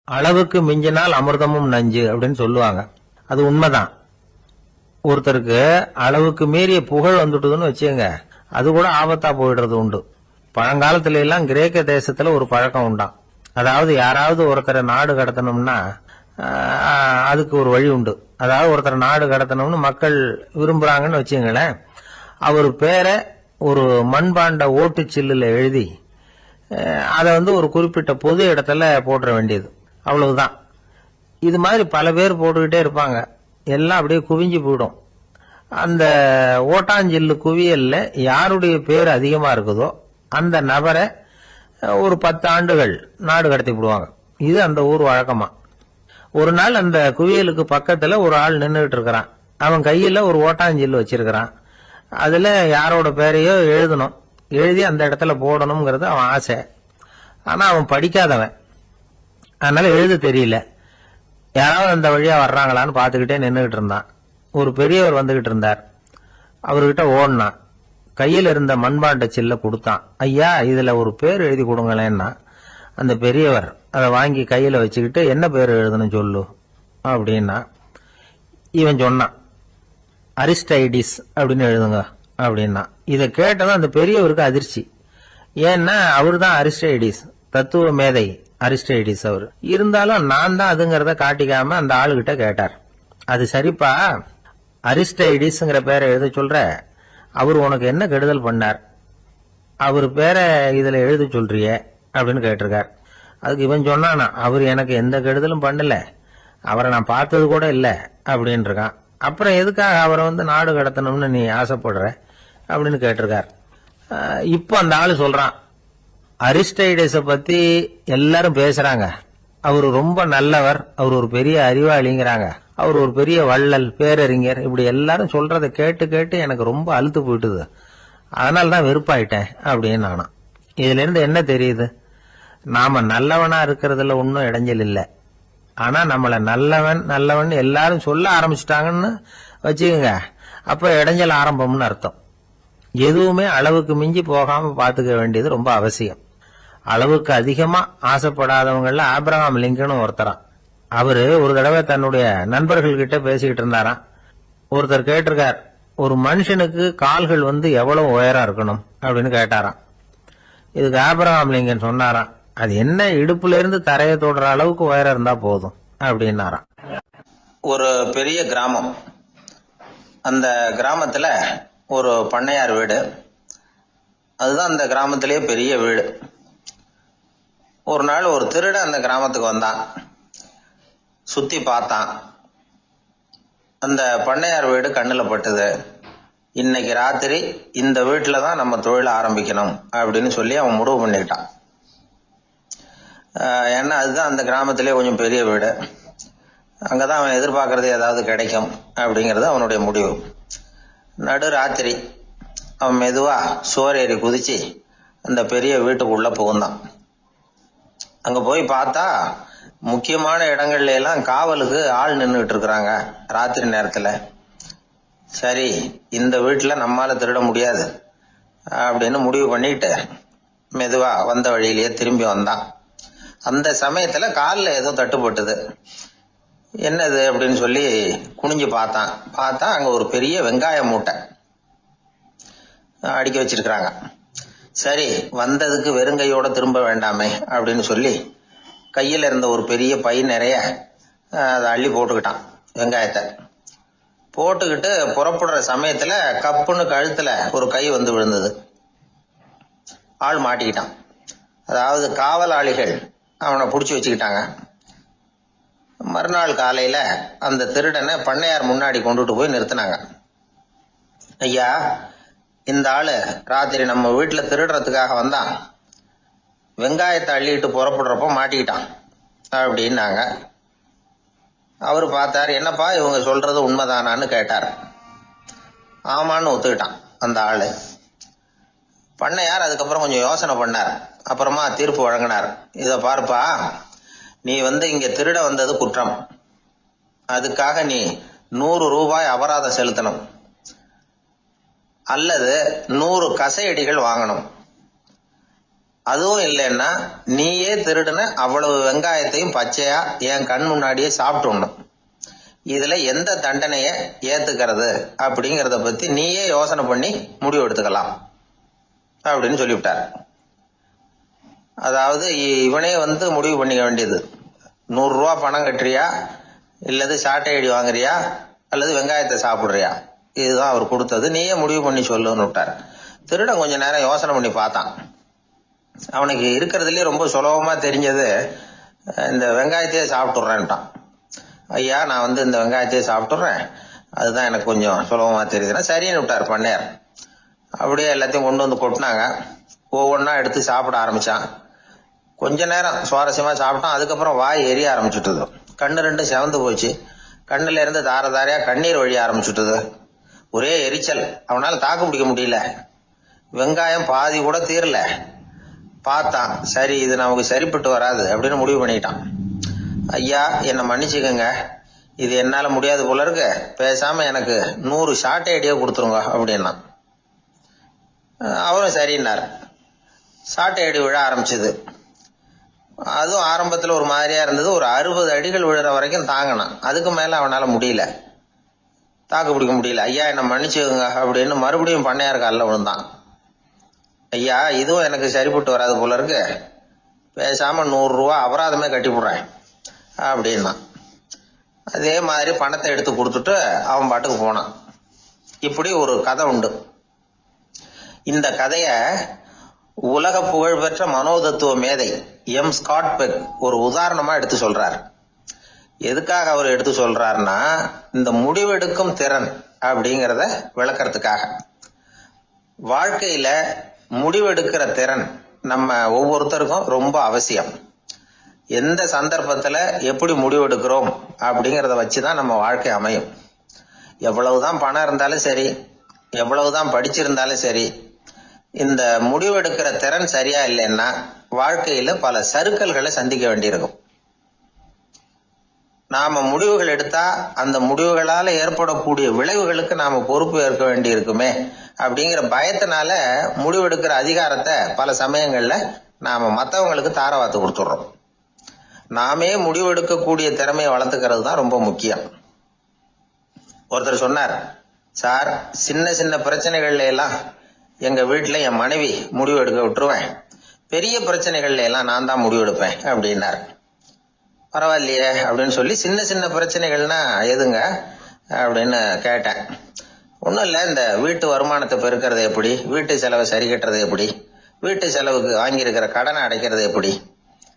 அளவுக்கு மிஞ்சினால் அமிர்தமும் நஞ்சு அப்படின்னு சொல்லுவாங்க. அது உண்மைதான். ஒருத்தருக்கு அளவுக்கு மீறிய புகழ் வந்துட்டுதுன்னு வச்சுங்க, அது கூட ஆபத்தா போயிடுறது உண்டு. பழங்காலத்துல எல்லாம் கிரேக்க தேசத்துல ஒரு பழக்கம் உண்டாம். அதாவது யாராவது ஒருத்தரை நாடு கடத்தணும்னா அதுக்கு ஒரு வழி உண்டு. அதாவது ஒருத்தரை நாடு கடத்தணும்னு மக்கள் விரும்புறாங்கன்னு வச்சுங்களேன், அவர் பேரை ஒரு மண்பாண்ட ஓட்டு சில்லுல எழுதி அதை ஒரு குறிப்பிட்ட பொது இடத்துல போட்டுற வேண்டியது, அவ்வளவுதான். இது மாதிரி பல பேர் போட்டுக்கிட்டே இருப்பாங்க. எல்லாம் அப்படியே குவிஞ்சு போயிடும். அந்த ஓட்டாஞ்சில்லு குவியல்ல யாருடைய பேர் அதிகமா இருக்குதோ அந்த நபரை ஒரு 10 ஆண்டுகள் நாடு கடத்தி விடுவாங்க. இது அந்த ஊர் வழக்கமா. ஒரு நாள் அந்த குவியலுக்கு பக்கத்துல ஒரு ஆள் நின்றுட்டு இருக்கிறான். அவன் கையில ஒரு ஓட்டாஞ்சில்லு வச்சிருக்கிறான். அதுல யாரோட பேரையோ எழுதணும், எழுதி அந்த இடத்துல போடணுங்கிறது அவன் ஆசை. ஆனா அவன் படிக்காதவன், அதனால எழுத தெரியல. யாராவது அந்த வழியா வர்றாங்களான்னு பாத்துக்கிட்டே நின்றுகிட்டு இருந்தான். ஒரு பெரியவர் வந்துகிட்டு இருந்தார். அவர்கிட்ட ஓடினான். கையில் இருந்த மண்பாண்ட சில்ல கொடுத்தான். ஐயா, இதுல ஒரு பேர் எழுதி கொடுங்களேன்னா. அந்த பெரியவர் அதை வாங்கி கையில வச்சுக்கிட்டு, என்ன பேர் எழுதணும் சொல்லு அப்படின்னா. இவன் சொன்னான், அரிஸ்டைடிஸ் அப்படின்னு எழுதுங்க அப்படின்னா. இதை கேட்டதும் அந்த பெரியவருக்கு அதிர்ச்சி. ஏன்னா அவரு தான் அரிஸ்டைடிஸ், தத்துவ மேதை அரிஸ்டைடிஸ் அவர். இருந்தாலும் நான் தான் அதுங்கிறத காட்டிக்காம அந்த ஆளுகிட்ட கேட்டார். அது சரிப்பா, அரிஸ்டைடிஸ்ங்கிற பேரை எழுத சொல்ற, அவர் உனக்கு என்ன கெடுதல் பண்ணார், அவர் பேரை இதுல எழுத சொல்றிய அப்படின்னு கேட்டிருக்கார். அதுக்கு இவன் சொன்னானா, அவர் எனக்கு எந்த கெடுதலும் பண்ணல, அவரை நான் பார்த்தது கூட இல்ல அப்படின்னு இருக்கான். அப்புறம் எதுக்காக அவரை நாடு கடத்தணும்னு நீ ஆசைப்படுற அப்படின்னு கேட்டிருக்கார். இப்ப அந்த ஆளு சொல்றான், அரிஸ்டைடஸ பத்தி எல்லாரும் பேசுறாங்க, அவரு ரொம்ப நல்லவர், அவர் ஒரு பெரிய அறிவாளிங்கிறாங்க, அவர் ஒரு பெரிய வள்ளல், பேரறிஞர், இப்படி எல்லாரும் சொல்றதை கேட்டு கேட்டு எனக்கு ரொம்ப அழுத்து போயிட்டுது, அதனாலதான் வெறுப்பாயிட்டேன் அப்படின்னு நானா. இதுல இருந்து என்ன தெரியுது, நாம நல்லவனா இருக்கிறதுல ஒன்னும் இடைஞ்சல் இல்லை. ஆனா நம்மள நல்லவன் நல்லவன் எல்லாரும் சொல்ல ஆரம்பிச்சுட்டாங்கன்னு வச்சுக்கோங்க, அப்ப இடைஞ்சல் ஆரம்பம்னு அர்த்தம். எதுவுமே அளவுக்கு மிஞ்சி போகாம பாத்துக்க வேண்டியது ரொம்ப அவசியம். அளவுக்கு அதிகமா ஆசைப்படாதவங்கள ஆபிரகாம் லிங்கனும் ஒருத்தரான். அவரு ஒரு தடவை தன்னுடைய நண்பர்கள் கிட்ட பேசிக்கிட்டு இருந்தாராம். ஒருத்தர் கேட்டிருக்கார், ஒரு மனுஷனுக்கு கால்கள் எவ்வளவு உயரம் இருக்கணும் அப்படின்னு கேட்டாராம். இதுக்கு ஆபிரகாம் லிங்கன் சொன்னாராம், அது என்ன, இடுப்புல இருந்து தரையை தொடுற அளவுக்கு உயரம் இருந்தா போதும் அப்படின்னாராம். ஒரு பெரிய கிராமம். அந்த கிராமத்துல ஒரு பண்ணையார் வீடு, அதுதான் அந்த கிராமத்திலேயே பெரிய வீடு. ஒரு நாள் ஒரு திருடன் அந்த கிராமத்துக்கு வந்தான். சுத்தி பார்த்தான். அந்த பண்ணையார் வீடு கண்ணுல பட்டது. இன்னைக்கு ராத்திரி இந்த வீட்டுல தான் நம்ம தொழில் ஆரம்பிக்கணும் அப்படின்னு சொல்லி அவன் முடிவு பண்ணிக்கிட்டான். ஏன்னா அதுதான் அந்த கிராமத்திலே கொஞ்சம் பெரிய வீடு, அங்கதான் அவன் எதிர்பார்க்கறது ஏதாவது கிடைக்கும் அப்படிங்கறது அவனுடைய முடிவு. நடு ராத்திரி அவன் மெதுவா சோரேறி குதிச்சு அந்த பெரிய வீட்டுக்குள்ள புகுந்தான். அங்க போய் பார்த்தா முக்கியமான இடங்கள்ல எல்லாம் காவலுக்கு ஆள் நின்றுட்டு இருக்கிறாங்க ராத்திரி நேரத்துல. சரி, இந்த வீட்டுல நம்மால திருட முடியாது அப்படின்னு முடிவு பண்ணிட்டு மெதுவா வந்த வழியிலேயே திரும்பி வந்தான். அந்த சமயத்துல காலில் ஏதோ தட்டுப்பட்டது. என்னது அப்படின்னு சொல்லி குனிஞ்சு பார்த்தா அங்க ஒரு பெரிய வெங்காய மூட்டை அடுக்கி வச்சிருக்கிறாங்க. சரி, வந்ததுக்கு வெறுங்கையோட திரும்ப வேண்டாமே அப்படின்னு சொல்லி கையில இருந்த ஒரு பெரிய பை நிறைய அதை அள்ளி போட்டுக்கிட்டான். வெங்காயத்தை போட்டுக்கிட்டு புறப்படுற சமயத்துல கப்புன்னு கழுத்துல ஒரு கை விழுந்தது. ஆள் மாட்டிக்கிட்டான். அதாவது காவலாளிகள் அவனை புடிச்சு வச்சுக்கிட்டாங்க. மறுநாள் காலையில அந்த திருடனை பண்ணையார் முன்னாடி கொண்டுட்டு போய் நிறுத்தினாங்க. ஐயா, இந்த ஆளு ராத்திரி நம்ம வீட்டுல திருடுறதுக்காக வந்தான், வெங்காயத்தை அள்ளிட்டு புறப்படுறப்போ மாட்டிக்கிட்டான் அப்படின்னாங்க. அவரு பார்த்தாரு, என்னப்பா இவங்க சொல்றது உண்மைதானான்னு கேட்டார். ஆமான்னு ஒத்துக்கிட்டான் அந்த ஆளு. பண்ணையார் அதுக்கப்புறம் கொஞ்சம் யோசனை பண்ணார். அப்புறமா தீர்ப்பு வழங்கினார். இத பார்ப்பா, நீ இங்க திருட வந்தது குற்றம், அதுக்காக நீ 100 ரூபாய் அபராதம் செலுத்தணும், அல்லது 100 கசையடிகள் வாங்கணும், அதுவும் இல்லைன்னா நீயே திருடுன அவ்வளவு வெங்காயத்தையும் பச்சையா என் கண் முன்னாடியே சாப்பிட்டுணும். இதுல எந்த தண்டனைய ஏத்துக்கிறது அப்படிங்கறத பத்தி நீயே யோசனை பண்ணி முடிவு எடுத்துக்கலாம் அப்படின்னு சொல்லிவிட்டார். அதாவது இவனே முடிவு பண்ணிக்க வேண்டியது, 100 ரூபா பணம் கட்டுறியா, இல்லது சாட்டை அடி வாங்குறியா, அல்லது வெங்காயத்தை சாப்பிடுறியா, இதுதான் அவர் கொடுத்தது, நீயே முடிவு பண்ணி சொல்லுன்னு விட்டார். திருடன் கொஞ்ச நேரம் யோசனை பண்ணி பார்த்தான். அவனுக்கு இருக்கிறதுலயே ரொம்ப சுலபமா தெரிஞ்சது இந்த வெங்காயத்தையே சாப்பிட்டுறேன்ட்டான். ஐயா நான் இந்த வெங்காயத்தையே சாப்பிட்டுறேன், அதுதான் எனக்கு கொஞ்சம் சுலபமா தெரியுதுன்னா சரின்னு விட்டார் பண்ணையார். அப்படியே எல்லாத்தையும் கொண்டு கொட்டினாங்க. ஒவ்வொன்றா எடுத்து சாப்பிட ஆரம்பிச்சான். கொஞ்ச நேரம் சுவாரஸ்யமா சாப்பிட்டான். அதுக்கப்புறம் வாய் எரிய ஆரம்பிச்சுட்டுது. கண்ணு ரெண்டும் செவந்து போச்சு. கண்ணுல இருந்து தார தாரையா கண்ணீர் வழிய ஆரம்பிச்சுட்டுது. ஒரே எரிச்சல். அவனால தாக்கு பிடிக்க முடியல. வெங்காயம் பாதி கூட தீரல. பார்த்தான், சரி இது நமக்கு சரிப்பட்டு வராது அப்படின்னு முடிவு பண்ணிட்டான். ஐயா என்னை மன்னிச்சுக்கங்க, இது என்னால முடியாது போல இருக்கு, பேசாம எனக்கு 100 ஷார்ட் ஐடியா கொடுத்துருங்க அப்படின்னா. அவரும் சரின்னார். ஷார்ட் ஐடி விழ ஆரம்பிச்சது. அதுவும் ஆரம்பத்துல ஒரு மாதிரியா இருந்தது. ஒரு 60 அடிகள் விழுற வரைக்கும் தாங்கினான். அதுக்கு மேல அவனால முடியல, தாக்கு பிடிக்க முடியல. ஐயா என்னை மன்னிச்சுக்கோங்க அப்படின்னு மறுபடியும் பண்ணையார் காலில் விழுந்தான். ஐயா இதுவும் எனக்கு சரிப்பட்டு வராது போல இருக்கு, பேசாம 100 ரூபா அபராதமே கட்டி போடுறேன் அப்படின்னா. அதே மாதிரி பணத்தை எடுத்து கொடுத்துட்டு அவன் பாட்டுக்கு போனான். இப்படி ஒரு கதை உண்டு. இந்த கதைய உலக புகழ்பெற்ற மனோதத்துவ மேதை எம் ஸ்காட் பெக் ஒரு உதாரணமா எடுத்து சொல்றார். எதுக்காக அவர் எடுத்து சொல்றாருன்னா, இந்த முடிவெடுக்கும் திறன் அப்படிங்கறத விளக்கறதுக்காக. வாழ்க்கையில முடிவெடுக்கிற திறன் நம்ம ஒவ்வொருத்தருக்கும் ரொம்ப அவசியம். எந்த சந்தர்ப்பத்துல எப்படி முடிவெடுக்கிறோம் அப்படிங்கறத வச்சுதான் நம்ம வாழ்க்கை அமையும். எவ்வளவுதான் பணம் இருந்தாலும் சரி, எவ்வளவுதான் படிச்சிருந்தாலும் சரி, இந்த முடிவெடுக்கிற திறன் சரியா இல்லைன்னா வாழ்க்கையில பல சறுக்கல்களை சந்திக்க வேண்டியிருக்கும். நாம முடிவுகள் எடுத்தா அந்த முடிவுகளால ஏற்படக்கூடிய விளைவுகளுக்கு நாம பொறுப்பு ஏற்க வேண்டி இருக்குமே அப்படிங்கிற பயத்தினால முடிவெடுக்கிற அதிகாரத்தை பல சமயங்கள்ல நாம மற்றவங்களுக்கு தாரவாத்து கொடுத்துடுறோம். நாமே முடிவெடுக்கக்கூடிய திறமையை வளர்த்துக்கிறது தான் ரொம்ப முக்கியம். ஒருத்தர் சொன்னார், சார் சின்ன சின்ன பிரச்சனைகள்ல எல்லாம் எங்க வீட்டுல என் மனைவி முடிவு எடுக்க விட்டுருவேன், பெரிய பிரச்சனைகள்ல எல்லாம் நான் தான் முடிவெடுப்பேன் அப்படின்னாரு. பரவாயில்லையே அப்படின்னு சொல்லி சின்ன சின்ன பிரச்சனைகள்னா எதுங்க அப்படின்னு கேட்டேன். ஒன்றும் இல்லை, இந்த வீட்டு வருமானத்தை பெருக்கிறது எப்படி, வீட்டு செலவை சரி கட்டுறது எப்படி, வீட்டு செலவுக்கு வாங்கியிருக்கிற கடனை அடைக்கிறது எப்படி,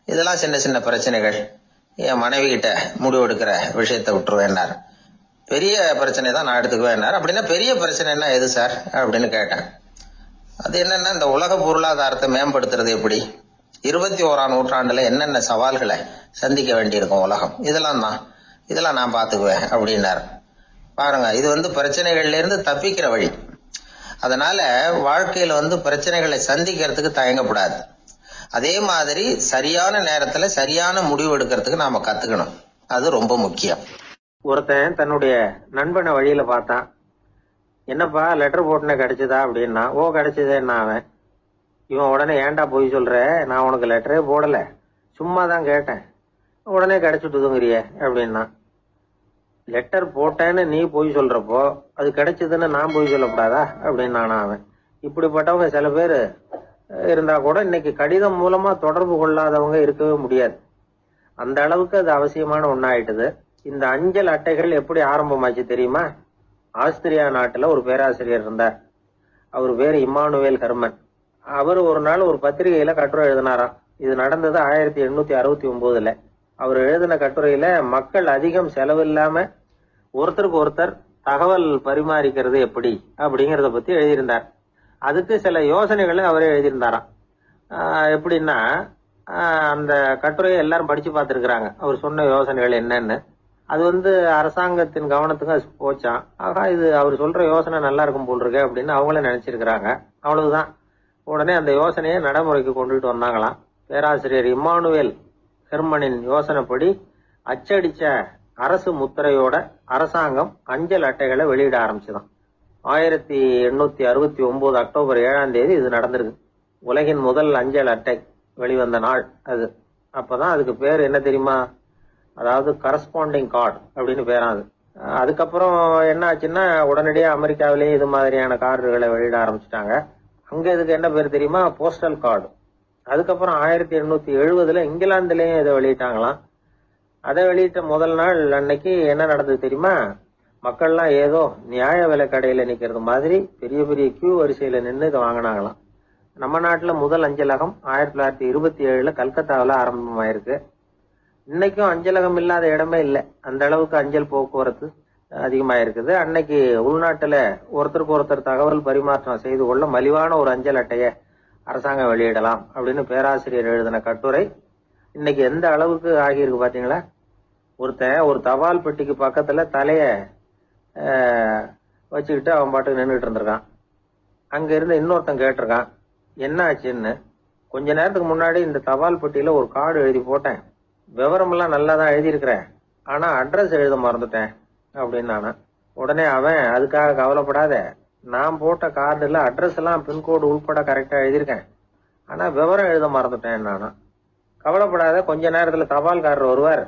இதெல்லாம் சின்ன சின்ன பிரச்சனைகள், என் மனைவி கிட்ட முடிவெடுக்கிற விஷயத்தை விட்டுருவேன்னார். பெரிய பிரச்சனை தான் நான் எடுத்துக்குவேன்னார். அப்படின்னா பெரிய பிரச்சனைன்னா எது சார் அப்படின்னு கேட்டேன். அது என்னன்னா, இந்த உலக பொருளாதாரத்தை மேம்படுத்துறது எப்படி, 21ஆம் நூற்றாண்டுல என்னென்ன சவால்களை சந்திக்க வேண்டியிருக்கும் உலகம், இதெல்லாம் நான் பாத்துக்குவேன் அப்படின்னாரு. பாருங்க, இது பிரச்சனைகள்ல இருந்து தப்பிக்கிற வழி. அதனால வாழ்க்கையில பிரச்சனைகளை சந்திக்கிறதுக்கு தயங்கக்கூடாது. அதே மாதிரி சரியான நேரத்துல சரியான முடிவு எடுக்கிறதுக்கு நாம கத்துக்கணும். அது ரொம்ப முக்கியம். ஒருத்தன் தன்னுடைய நண்பனை வழியில பார்த்தான். என்னப்பா லெட்டர் போட்டுன கிடைச்சதா அப்படின்னா. ஓ கிடைச்சதேன்னா அவன். இவன் உடனே ஏன்டா போய் சொல்ற, நான் உனக்கு லெட்டரே போடல, சும்மா தான் கேட்டேன், உடனே கிடைச்சிட்டுதுங்கிறிய அப்படின்னா. லெட்டர் போட்டேன்னு நீ போய் சொல்றப்போ அது கிடைச்சதுன்னு நான் போய் சொல்லக்கூடாதா அப்படின்னானா அவன். இப்படிப்பட்டவங்க சில பேர் இருந்தா கூட இன்னைக்கு கடிதம் மூலமா தொடர்பு கொள்ளாதவங்க இருக்கவே முடியாது. அந்த அளவுக்கு அது அவசியமான ஒன்னாயிட்டுது. இந்த அஞ்சல் அட்டைகள் எப்படி ஆரம்பமாச்சு தெரியுமா? ஆஸ்திரியா நாட்டுல ஒரு பேராசிரியர் இருந்தார். அவர் பேரு இம்மானுவேல் ஹெர்மன். அவர் ஒரு நாள் ஒரு பத்திரிகையில கட்டுரை எழுதினாராம். இது நடந்தது 1869. அவர் எழுதின கட்டுரையில மக்கள் அதிகம் செலவில்லாம ஒருத்தருக்கு ஒருத்தர் தகவல் பரிமாறிக்கிறது எப்படி அப்படிங்கறத பத்தி எழுதியிருந்தார். அதுக்கு சில யோசனைகளை அவரே எழுதியிருந்தாராம். எப்படின்னா, அந்த கட்டுரையை எல்லாரும் படிச்சு பார்த்திருக்கிறாங்க. அவர் சொன்ன யோசனைகள் என்னன்னு. அது அரசாங்கத்தின் கவனத்துக்கு அது போச்சான். ஆகா, இது அவர் சொல்ற யோசனை நல்லா இருக்கும் போல் இருக்கு அப்படின்னு அவங்களே நினைச்சிருக்கிறாங்க. அவ்வளவுதான். உடனே அந்த யோசனையை நடைமுறைக்கு கொண்டுட்டு வந்தாங்களாம். பேராசிரியர் இம்மானுவேல் ஹெர்மனின் யோசனைப்படி அச்சடிச்ச அரசு முத்திரையோட அரசாங்கம் அஞ்சல் அட்டைகளை வெளியிட ஆரம்பிச்சுதான். 1869 அக்டோபர் 7ஆம் தேதி இது நடந்திருக்கு. உலகின் முதல் அஞ்சல் அட்டை வெளிவந்த நாள் அது. அப்பதான் அதுக்கு பேர் என்ன தெரியுமா? அதாவது கரஸ்பாண்டிங் கார்டு அப்படின்னு பேராது. அதுக்கப்புறம் என்ன ஆச்சுன்னா உடனடியாக அமெரிக்காவிலேயே இது மாதிரியான கார்டுகளை வெளியிட ஆரம்பிச்சிட்டாங்க. அங்க இதுக்கு என்ன பேர் தெரியுமா? Postal card. அதுக்கப்புறம் 1870 இங்கிலாந்துலயும் இதை வெளியிட்டாங்களாம். அதை வெளியிட்ட முதல் நாள் அன்னைக்கு என்ன நடந்தது தெரியுமா? மக்கள்லாம் ஏதோ நியாய விலை கடையில நிக்கிறது மாதிரி பெரிய பெரிய கியூ வரிசையில நின்று இதை வாங்கினாங்களாம். நம்ம நாட்டுல முதல் அஞ்சலகம் 1927 கல்கத்தாவில் ஆரம்பமாயிருக்கு. இன்னைக்கும் அஞ்சலகம் இல்லாத இடமே இல்லை. அந்த அளவுக்கு அஞ்சல் போக்குவரத்து அதிகமாயிருக்குது. அன்னைக்கு உள்நாட்டுல ஒருத்தருக்கு ஒருத்தர் தகவல் பரிமாற்றம் செய்து கொள்ள மலிவான ஒரு அஞ்சல் அட்டையை அரசாங்கம் வெளியிடலாம் அப்படின்னு பேராசிரியர் எழுதின கட்டுரை இன்னைக்கு எந்த அளவுக்கு ஆகியிருக்கு பாத்தீங்களா? ஒருத்தன் ஒரு தபால் பெட்டிக்கு பக்கத்துல தலைய வச்சுக்கிட்டு அவன் பாட்டுக்கு நின்றுட்டு இருந்திருக்கான். அங்க இருந்து இன்னொருத்தன் கேட்டிருக்கான் என்ன ஆச்சுன்னு. கொஞ்ச நேரத்துக்கு முன்னாடி இந்த தபால் பெட்டியில ஒரு கார்டு எழுதி போட்டேன், விவரம் எல்லாம் நல்லா தான் எழுதியிருக்கிறேன், ஆனா அட்ரஸ் எழுத மறந்துட்டேன் அப்படின்னு நானா. உடனே அவன் அதுக்காக கவலைப்படாத, நான் போட்ட கார்டுல அட்ரஸ் எல்லாம் பின்கோடு உள்பட கரெக்டா எழுதியிருக்கேன், ஆனா விவரம் எழுத மறந்துட்டேன் நானா. கவலைப்படாத, கொஞ்ச நேரத்துல தபால்காரர் வருவார்,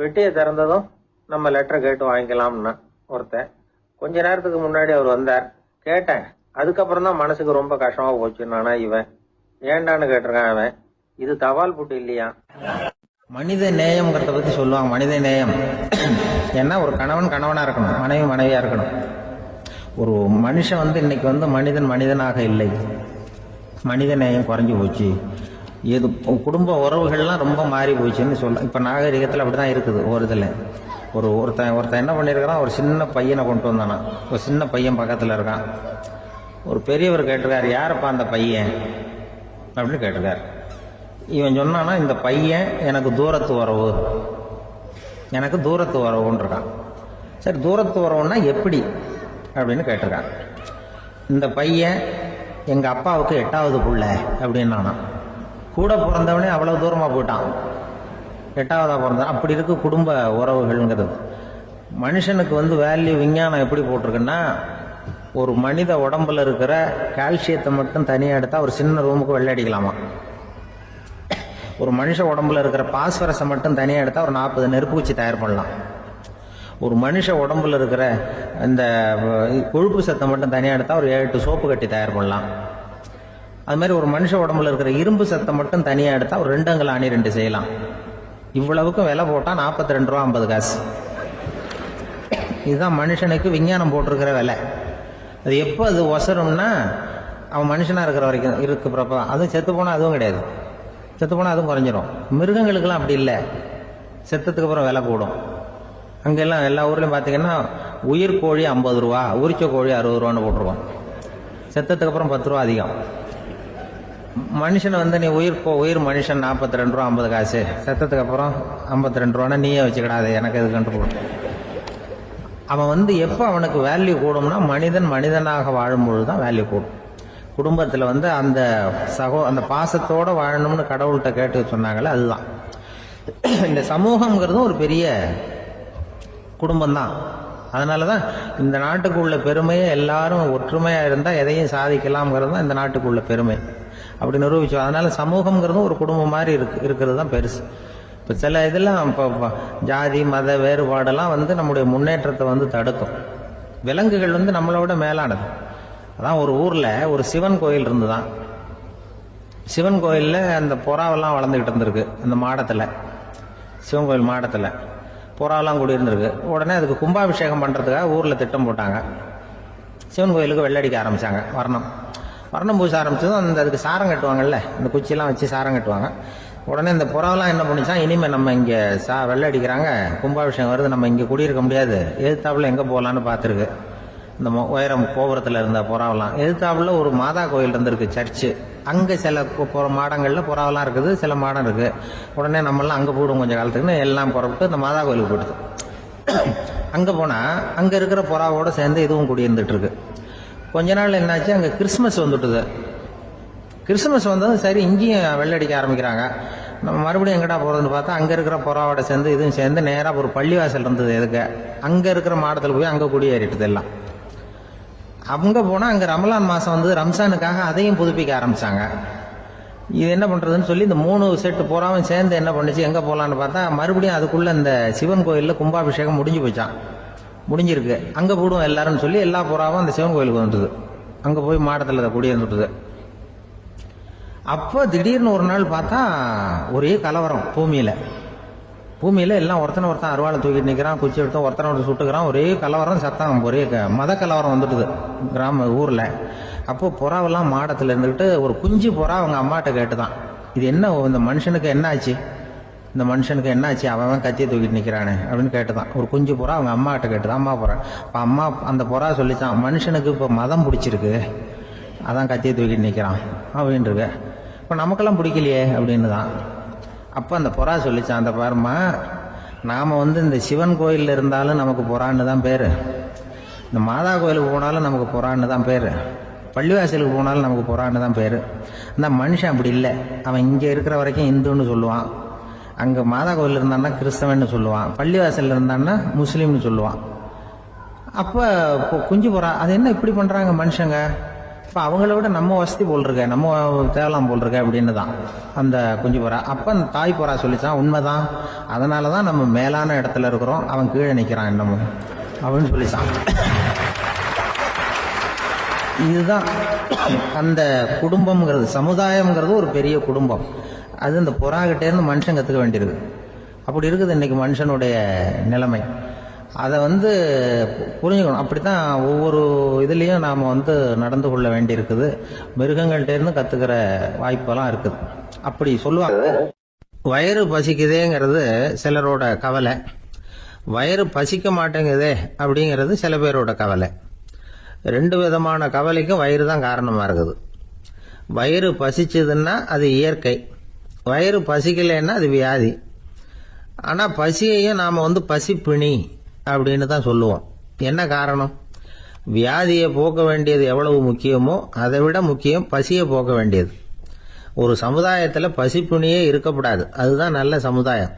பெட்டியை திறந்ததும் நம்ம லெட்டரை கேட்டு வாங்கிக்கலாம்னா ஒருத்தன். கொஞ்ச நேரத்துக்கு முன்னாடி அவர் வந்தார், கேட்டேன், அதுக்கப்புறம் தான் மனசுக்கு ரொம்ப கஷ்டமா போச்சு நானா. இவன் ஏண்டான்னு கேட்டிருக்கான். அவன் இது தபால் புட்டு இல்லையா. மனித நேயம்ங்கிறத பத்தி சொல்லுவாங்க. மனித நேயம் ஏன்னா ஒரு கணவன் கணவனா இருக்கணும், மனைவி மனைவியா இருக்கணும். ஒரு மனுஷன் இன்னைக்கு மனிதன் மனிதனாக இல்லை, மனித நேயம் குறைஞ்சு போச்சு. இது குடும்ப உறவுகள்லாம் ரொம்ப மாறி போச்சுன்னு சொல்ல. இப்ப நாகரிகத்துல அப்படிதான் இருக்குது. ஒரு இதுல ஒருத்தன் என்ன பண்ணிருக்கான், ஒரு சின்ன பையனை கொண்டு வந்தானா. ஒரு சின்ன பையன் பக்கத்துல இருக்கான். ஒரு பெரியவர் கேட்டிருக்காரு, யாரப்பா அந்த பையன் அப்படின்னு கேட்டிருக்காரு. இவன் சொன்னானா, இந்த பையன் எனக்கு தூரத்து உறவு, எனக்கு தூரத்து உறவுன்னு இருக்கான். சரி, தூரத்து உறவுன்னா எப்படி அப்படின்னு கேட்டிருக்கான். இந்த பையன் எங்க அப்பாவுக்கு 8வது புள்ள அப்படின்னானா. கூட பிறந்தவனே அவ்வளவு தூரமா போயிட்டான், 8வதா பிறந்தான். அப்படி இருக்கு குடும்ப உறவுகள்ங்கிறது. மனுஷனுக்கு வேல்யூ விஞ்ஞானம் எப்படி போட்டிருக்குன்னா, ஒரு மனித உடம்புல இருக்கிற கால்சியத்தை மட்டும் தனியாக எடுத்தா ஒரு சின்ன ரூமுக்கு வெள்ளை அடிக்கலாமா. ஒரு மனுஷ உடம்புல இருக்கிற பாஸ்பரஸை மட்டும் தனியாக எடுத்தா ஒரு 40 நெருப்பு குச்சி தயார் பண்ணலாம். ஒரு மனுஷ உடம்புல இருக்கிற இந்த கொழுப்பு சத்தை மட்டும் தனியாக எடுத்தா ஒரு 7 சோப்பு கட்டி தயார் பண்ணலாம். அது மாதிரி ஒரு மனுஷ உடம்புல இருக்கிற இரும்பு சத்தை மட்டும் தனியாக எடுத்தா ஒரு 2 அங்குல ஆணி 2 செய்யலாம். இவ்வளவுக்கும் விலை போட்டா 42 ரூபா 50 காசு. இதுதான் மனுஷனுக்கு விஞ்ஞானம் போட்டிருக்கிற விலை. அது எப்போ அது ஒசரும்னா, அவன் மனுஷனா இருக்கிற வரைக்கும் இருக்கிறப்ப. அதுவும் செத்து போனா அதுவும் கிடையாது, செத்து போனா அதுவும் குறைஞ்சிரும். மிருகங்களுக்கெல்லாம் அப்படி இல்லை, செத்ததுக்கு அப்புறம் விலை கூடும். அங்கெல்லாம் எல்லா ஊர்லயும் பாத்தீங்கன்னா உயிர் கோழி 50 ரூபா, உரிச்ச கோழி 60 ரூபான்னு போட்டிருக்கோம். செத்ததுக்கு அப்புறம் 10 ரூபா அதிகம். மனுஷனை நீ உயிர் மனுஷன் 42 ரூபா 50 காசு, செத்ததுக்கு அப்புறம் 52 ரூபான்னா நீயே வச்சுக்கிடாது, எனக்கு எது கண்டு போடும். அவன் எப்ப அவனுக்கு வேல்யூ கூடும்னா, மனிதன் மனிதனாக வாழும்பொழுதுதான் வேல்யூ கூடும். குடும்பத்துல அந்த அந்த பாசத்தோட வாழணும்னு கடவுள்கிட்ட கேட்டு சொன்னாங்களே, அதுதான். இந்த சமூகம்ங்கிறதும் ஒரு பெரிய குடும்பம் தான். அதனாலதான் இந்த நாட்டுக்குள்ள பெருமையை எல்லாரும் ஒற்றுமையா இருந்தா எதையும் சாதிக்கலாம்ங்கிறது தான் இந்த நாட்டுக்குள்ள பெருமை. அப்படி நிரூபிச்சோம். அதனால சமூகம்ங்கிறதும் ஒரு குடும்பம் மாதிரி இருக்கிறது தான் பெருசு. இப்போ சில இதெல்லாம் இப்போ ஜாதி மத வேறுபாடெல்லாம் நம்முடைய முன்னேற்றத்தை தடுக்கும். விலங்குகள் நம்மளோட மேலானது. அதான் ஒரு ஊர்ல ஒரு சிவன் கோயில் இருந்துதான். சிவன் கோயில்ல அந்த புறாவெல்லாம் வளர்ந்துகிட்டு இருந்திருக்கு. அந்த மாடத்துல, சிவன் கோயில் மாடத்துல புறாவெல்லாம் கூடியிருந்திருக்கு. உடனே அதுக்கு கும்பாபிஷேகம் பண்றதுக்காக ஊர்ல திட்டம் போட்டாங்க. சிவன் கோயிலுக்கு வெள்ளடிக்க ஆரம்பிச்சாங்க. வர்ணம் பூச ஆரம்பிச்சதும் அதுக்கு சாரம் கட்டுவாங்கல்ல, இந்த குச்சியெல்லாம் வச்சு சாரம் கட்டுவாங்க. உடனே இந்த புறாவெல்லாம் என்ன பண்ணிச்சான், இனிமே நம்ம இங்க வெள்ளை அடிக்கிறாங்க, கும்பாபிஷேகம் வருது, நம்ம இங்க குடியிருக்க முடியாது, எதிர்த்தாப்புல எங்க போகலான்னு பார்த்துருக்கு. இந்த உயரம் கோபுரத்துல இருந்த புறாவெல்லாம் எதிர்த்தாப்புல ஒரு மாதா கோயில் இருந்திருக்கு, சர்ச்சு. அங்க சில மாடங்கள்ல புறாவெல்லாம் இருக்குது, சில மாடம் இருக்கு. உடனே நம்மளாம் அங்க போயிடும் கொஞ்சம் காலத்துக்குன்னு எல்லாம் புறப்பட்டு இந்த மாதா கோயிலுக்கு போயிடுது. அங்க போனா அங்க இருக்கிற புறாவோட சேர்ந்து இதுவும் குடியிருந்துட்டு இருக்கு. கொஞ்ச நாள் என்னாச்சு, அங்க கிறிஸ்துமஸ் வந்துட்டுது. கிறிஸ்துமஸ் வந்ததும் சரி, இங்கேயும் வெள்ளடிக்க ஆரம்பிக்கிறாங்க. நம்ம மறுபடியும் எங்கடா போறதுன்னு பார்த்தா, அங்க இருக்கிற புறாவோட சேர்ந்து இதுவும் சேர்ந்து நேரா ஒரு பள்ளிவாசல் இருந்தது. எதுக்கு அங்க இருக்கிற மாடத்துல போய் அங்க குடியேறிட்டுது எல்லாம். அங்க போனா அங்க ரமலான் மாசம் ரம்ஜானுக்காக அதையும் புதுப்பிக்க ஆரம்பிச்சாங்க. இது என்ன பண்றதுன்னு சொல்லி இந்த 3 செட்டு புறாவும் சேர்ந்து என்ன பண்ணுச்சு, எங்க போலான்னு பார்த்தா மறுபடியும் அதுக்குள்ள இந்த சிவன் கோயில்ல கும்பாபிஷேகம் முடிஞ்சு போச்சான். முடிஞ்சிருக்கு, அங்க போடுவோம் எல்லாரும் சொல்லி எல்லா புறாவும் அந்த சிவன் கோயிலுக்கு வந்துட்டுது. அங்க போய் மாடத்துல குடியிருந்துட்டுது. அப்போ திடீர்னு ஒரு நாள் பார்த்தா ஒரே கலவரம் பூமியில எல்லாம் ஒருத்தனை அருவாளை தூக்கிட்டு நிற்கிறான், குச்சி எடுத்து ஒருத்தனை சுட்டுக்கிறான், ஒரே கலவரம், சத்தம், ஒரே மத கலவரம் வந்துட்டுது ஊர்ல. அப்போ புறாவெல்லாம் மாடத்துல இருந்துக்கிட்டு ஒரு குஞ்சு புறா அவங்க அம்மாட்ட கேட்டுதான், இது என்ன, இந்த மனுஷனுக்கு என்ன ஆச்சு, அவன் கத்தியை தூக்கிட்டு நிற்கிறானே அப்படின்னு கேட்டுதான். ஒரு குஞ்சு புறா அவங்க அம்மாட்ட கேட்டுதான், அம்மா புறா. இப்போ அம்மா அந்த புறா சொல்லிச்சான், மனுஷனுக்கு இப்போ மதம் பிடிச்சிருக்கு, அதான் கத்தியை தூக்கிட்டு நிற்கிறான் அப்படின்ட்டு. இப்போ நமக்கெல்லாம் பிடிக்கலையே அப்படின்னு தான். அப்போ அந்த புறா சொல்லிச்சான், அந்த பாருமா, நாம் இந்த சிவன் கோயிலில் இருந்தாலும் நமக்கு புறான்னு தான் பேர், இந்த மாதா கோயிலுக்கு போனாலும் நமக்கு புறான்னு தான் பேர், பள்ளிவாசலுக்கு போனாலும் நமக்கு புறான்னு தான் பேர். அந்த மனுஷன் அப்படி இல்லை, அவன் இங்கே இருக்கிற வரைக்கும் இந்துன்னு சொல்லுவான், அங்கே மாதா கோயில் இருந்தான்னா கிறிஸ்தவன்னு சொல்லுவான், பள்ளிவாசலில் இருந்தான்னா முஸ்லீம்னு சொல்லுவான். அப்போ குஞ்சு புறா, அது என்ன இப்படி பண்ணுறாங்க மனுஷங்க, இப்போ அவங்கள விட நம்ம வசதி போல் இருக்க, நம்ம தேவலாம் போல் இருக்க அப்படின்னு தான் அந்த குஞ்சு புறா. அப்போ அந்த தாய் புறா சொல்லிச்சான், உண்மைதான், அதனால தான் நம்ம மேலான இடத்துல இருக்கிறோம், அவன் கீழே நிற்கிறான் என்னமோ அப்படின்னு சொல்லிச்சான். இதுதான் அந்த குடும்பம்ங்கிறது, சமுதாயம்ங்கிறது ஒரு பெரிய குடும்பம். அது இந்த புறாகிட்டேருந்து மனுஷன் கற்றுக்க வேண்டியிருக்கு. அப்படி இருக்குது இன்னைக்கு மனுஷனுடைய நிலைமை. அதை புரிஞ்சுக்கணும். அப்படித்தான் ஒவ்வொரு இதுலேயும் நாம் நடந்து கொள்ள வேண்டியிருக்குது. மிருகங்கள்டேருந்து கற்றுக்கிற வாய்ப்பெல்லாம் இருக்குது. அப்படி சொல்லுவாங்க, வயிறு பசிக்குதேங்கிறது சிலரோட கவலை, வயிறு பசிக்க மாட்டேங்குதே அப்படிங்கிறது சில பேரோட கவலை. 2 விதமான கவலைக்கும் வயிறு தான் காரணமாக இருக்குது. வயிறு பசிச்சதுன்னா அது இயற்கை, வயிறு பசிக்கலைன்னா அது வியாதி. ஆனால் பசியையும் நாம் பசிப்பிணி அப்படின்னு தான் சொல்லுவோம். என்ன காரணம்? வியாதியை போக்க வேண்டியது எவ்வளவு முக்கியமோ அதை விட முக்கியம் பசியை போக்க வேண்டியது. ஒரு சமுதாயத்தில் பசிப்பிணியே இருக்கக்கூடாது, அதுதான் நல்ல சமுதாயம்.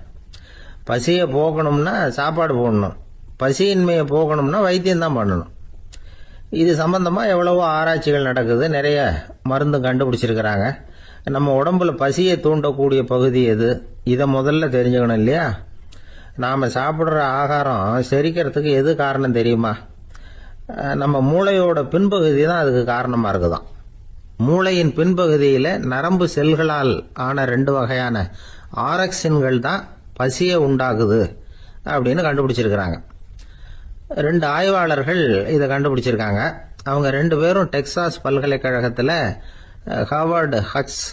பசியை போக்கணும்னா சாப்பாடு போடணும், பசியின்மையை போக்கணும்னா வைத்தியம்தான் பண்ணணும். இது சம்பந்தமாக எவ்வளவோ ஆராய்ச்சிகள் நடக்குது, நிறைய மருந்து கண்டுபிடிச்சிருக்கிறாங்க. நம்ம உடம்புல பசியை தூண்டக்கூடிய பகுதி எது, இதை முதல்ல தெரிஞ்சுக்கணும் இல்லையா? நாம் சாப்பிட்ற ஆகாரம் செரிக்கிறதுக்கு எது காரணம் தெரியுமா? நம்ம மூளையோட பின்பகுதி தான் அதுக்கு காரணமாக இருக்குதாம். மூளையின் பின்பகுதியில் நரம்பு செல்களால் ஆன 2 வகையான ஆரக்சின்கள் தான் பசியை உண்டாக்குது அப்படின்னு கண்டுபிடிச்சிருக்கிறாங்க. 2 ஆய்வாளர்கள் இதை கண்டுபிடிச்சிருக்காங்க. அவங்க 2 பேரும் டெக்சாஸ் பல்கலைக்கழகத்தில் ஹார்வர்டு ஹக்ஸ்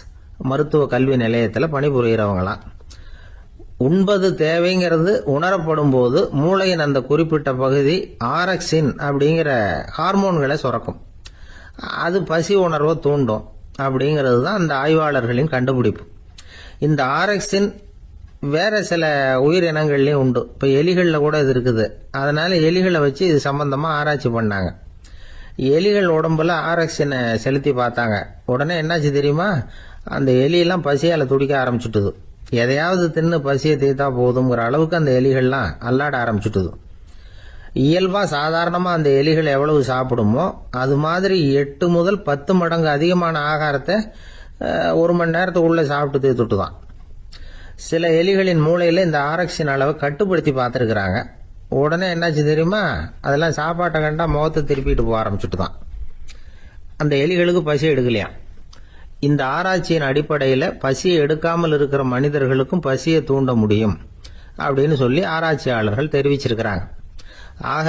மருத்துவ கல்வி நிலையத்தில் பணிபுரிகிறவங்களாம். உண்பது தேவைங்கிறது உணரப்படும் போது மூளையின் அந்த குறிப்பிட்ட பகுதி ஆரக்சின் அப்படிங்கிற ஹார்மோன்களை சுரக்கும், அது பசி உணர்வை தூண்டும் அப்படிங்கிறது தான் அந்த ஆய்வாளர்களின் கண்டுபிடிப்பு. இந்த ஆரக்சின் வேற சில உயிரினங்கள்லையும் உண்டு. இப்போ எலிகளில் கூட இது இருக்குது. அதனால எலிகளை வச்சு இது சம்பந்தமா ஆராய்ச்சி பண்ணாங்க. எலிகள் உடம்புல ஆரக்சினை செலுத்தி பார்த்தாங்க. உடனே என்னாச்சு தெரியுமா? அந்த எலியெல்லாம் பசியால் துடிக்க ஆரம்பிச்சுட்டுது. எதையாவது தின்னு பசியை தீர்த்தா போதுங்கிற அளவுக்கு அந்த எலிகள்லாம் அல்லாட ஆரம்பிச்சுட்டுது. இயல்பா சாதாரணமா அந்த எலிகள் எவ்வளவு சாப்பிடுமோ அது மாதிரி 8 முதல் 10 மடங்கு அதிகமான ஆகாரத்தை 1 மணி நேரத்துக்குள்ள சாப்பிட்டு தீர்த்துட்டு தான். சில எலிகளின் மூளையில இந்த ஆரக்சின் அளவை கட்டுப்படுத்தி பார்த்துருக்குறாங்க. உடனே என்னாச்சு தெரியுமா? அதெல்லாம் சாப்பாட்டை கண்டா முகத்தை திருப்பிட்டு போக ஆரம்பிச்சுட்டு தான். அந்த எலிகளுக்கு பசி எடுக்கலையாம். இந்த ஆராய்ச்சியின் அடிப்படையில் பசியை எடுக்காமல் இருக்கிற மனிதர்களுக்கும் பசியை தூண்ட முடியும் அப்படின்னு சொல்லி ஆராய்ச்சியாளர்கள் தெரிவிச்சிருக்கிறாங்க. ஆக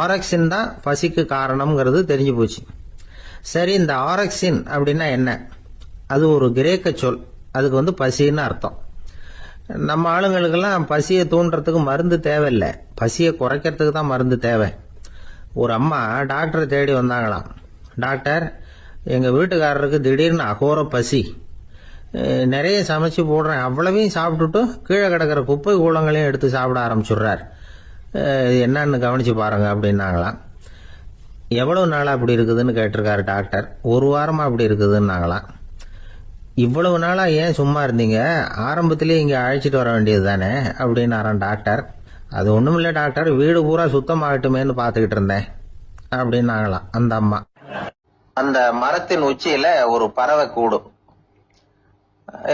ஆரக்சின் தான் பசிக்கு காரணம்ங்கிறது தெரிஞ்சு போச்சு. சரி, இந்த ஆரக்சின் அப்படின்னா என்ன? அது ஒரு கிரேக்க சொல், அதுக்கு பசின்னு அர்த்தம். நம்ம ஆளுங்களுக்கெல்லாம் பசியை தூண்டுறதுக்கு மருந்து தேவையில்லை, பசியை குறைக்கிறதுக்கு தான் மருந்து தேவை. ஒரு அம்மா டாக்டரை தேடி வந்தாங்களாம். டாக்டர், எங்கள் வீட்டுக்காரருக்கு திடீர்னு அகோர பசி, நிறைய சமைச்சு போடுறேன், அவ்வளவையும் சாப்பிட்டுட்டு கீழே கிடக்கிற குப்பை கூலங்களையும் எடுத்து சாப்பிட ஆரம்பிச்சுடுறார், என்னன்னு கவனிச்சு பாருங்க அப்படின்னாங்களாம். எவ்வளவு நாளாக அப்படி இருக்குதுன்னு கேட்டிருக்காரு டாக்டர். 1 வாரமாக அப்படி இருக்குதுன்னாங்களாம். இவ்வளவு நாளாக ஏன் சும்மா இருந்தீங்க, ஆரம்பத்திலேயே இங்கே அழைச்சிட்டு வர வேண்டியது தானே அப்படின்னாரான் டாக்டர். அது ஒன்றும் இல்லை டாக்டர், வீடு பூரா சுத்தமாகட்டுமேன்னு பார்த்துக்கிட்டு இருந்தேன் அப்படின்னாங்களாம் அந்த அம்மா. அந்த மரத்தின் உச்சியில ஒரு பறவை கூடும்.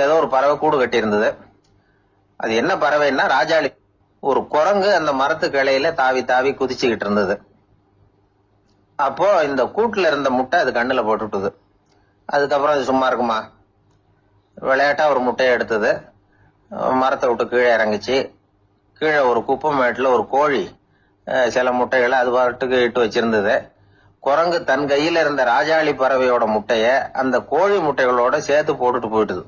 ஏதோ ஒரு பறவை கூடு கட்டி இருந்தது. அது என்ன பறவைன்னா ராஜாளி. ஒரு குரங்கு அந்த மரத்து கிளையில தாவி தாவி குதிச்சுக்கிட்டு இருந்தது. அப்போ இந்த கூட்டுல இருந்த முட்டை அது கண்ணுல போட்டுட்டுது. அதுக்கப்புறம் அது சும்மா இருக்குமா? விளையாட்டா ஒரு முட்டையை எடுத்தது, மரத்தை விட்டு கீழே இறங்குச்சு. கீழே ஒரு குப்பை மேட்டுல ஒரு கோழி சில முட்டைகளை அது பாட்டுக்கு இட்டு வச்சிருந்தது. குரங்கு தன் கையில இருந்த ராஜாளி பறவையோட முட்டைய அந்த கோழி முட்டைகளோட சேர்த்து போட்டுட்டு போயிட்டுது.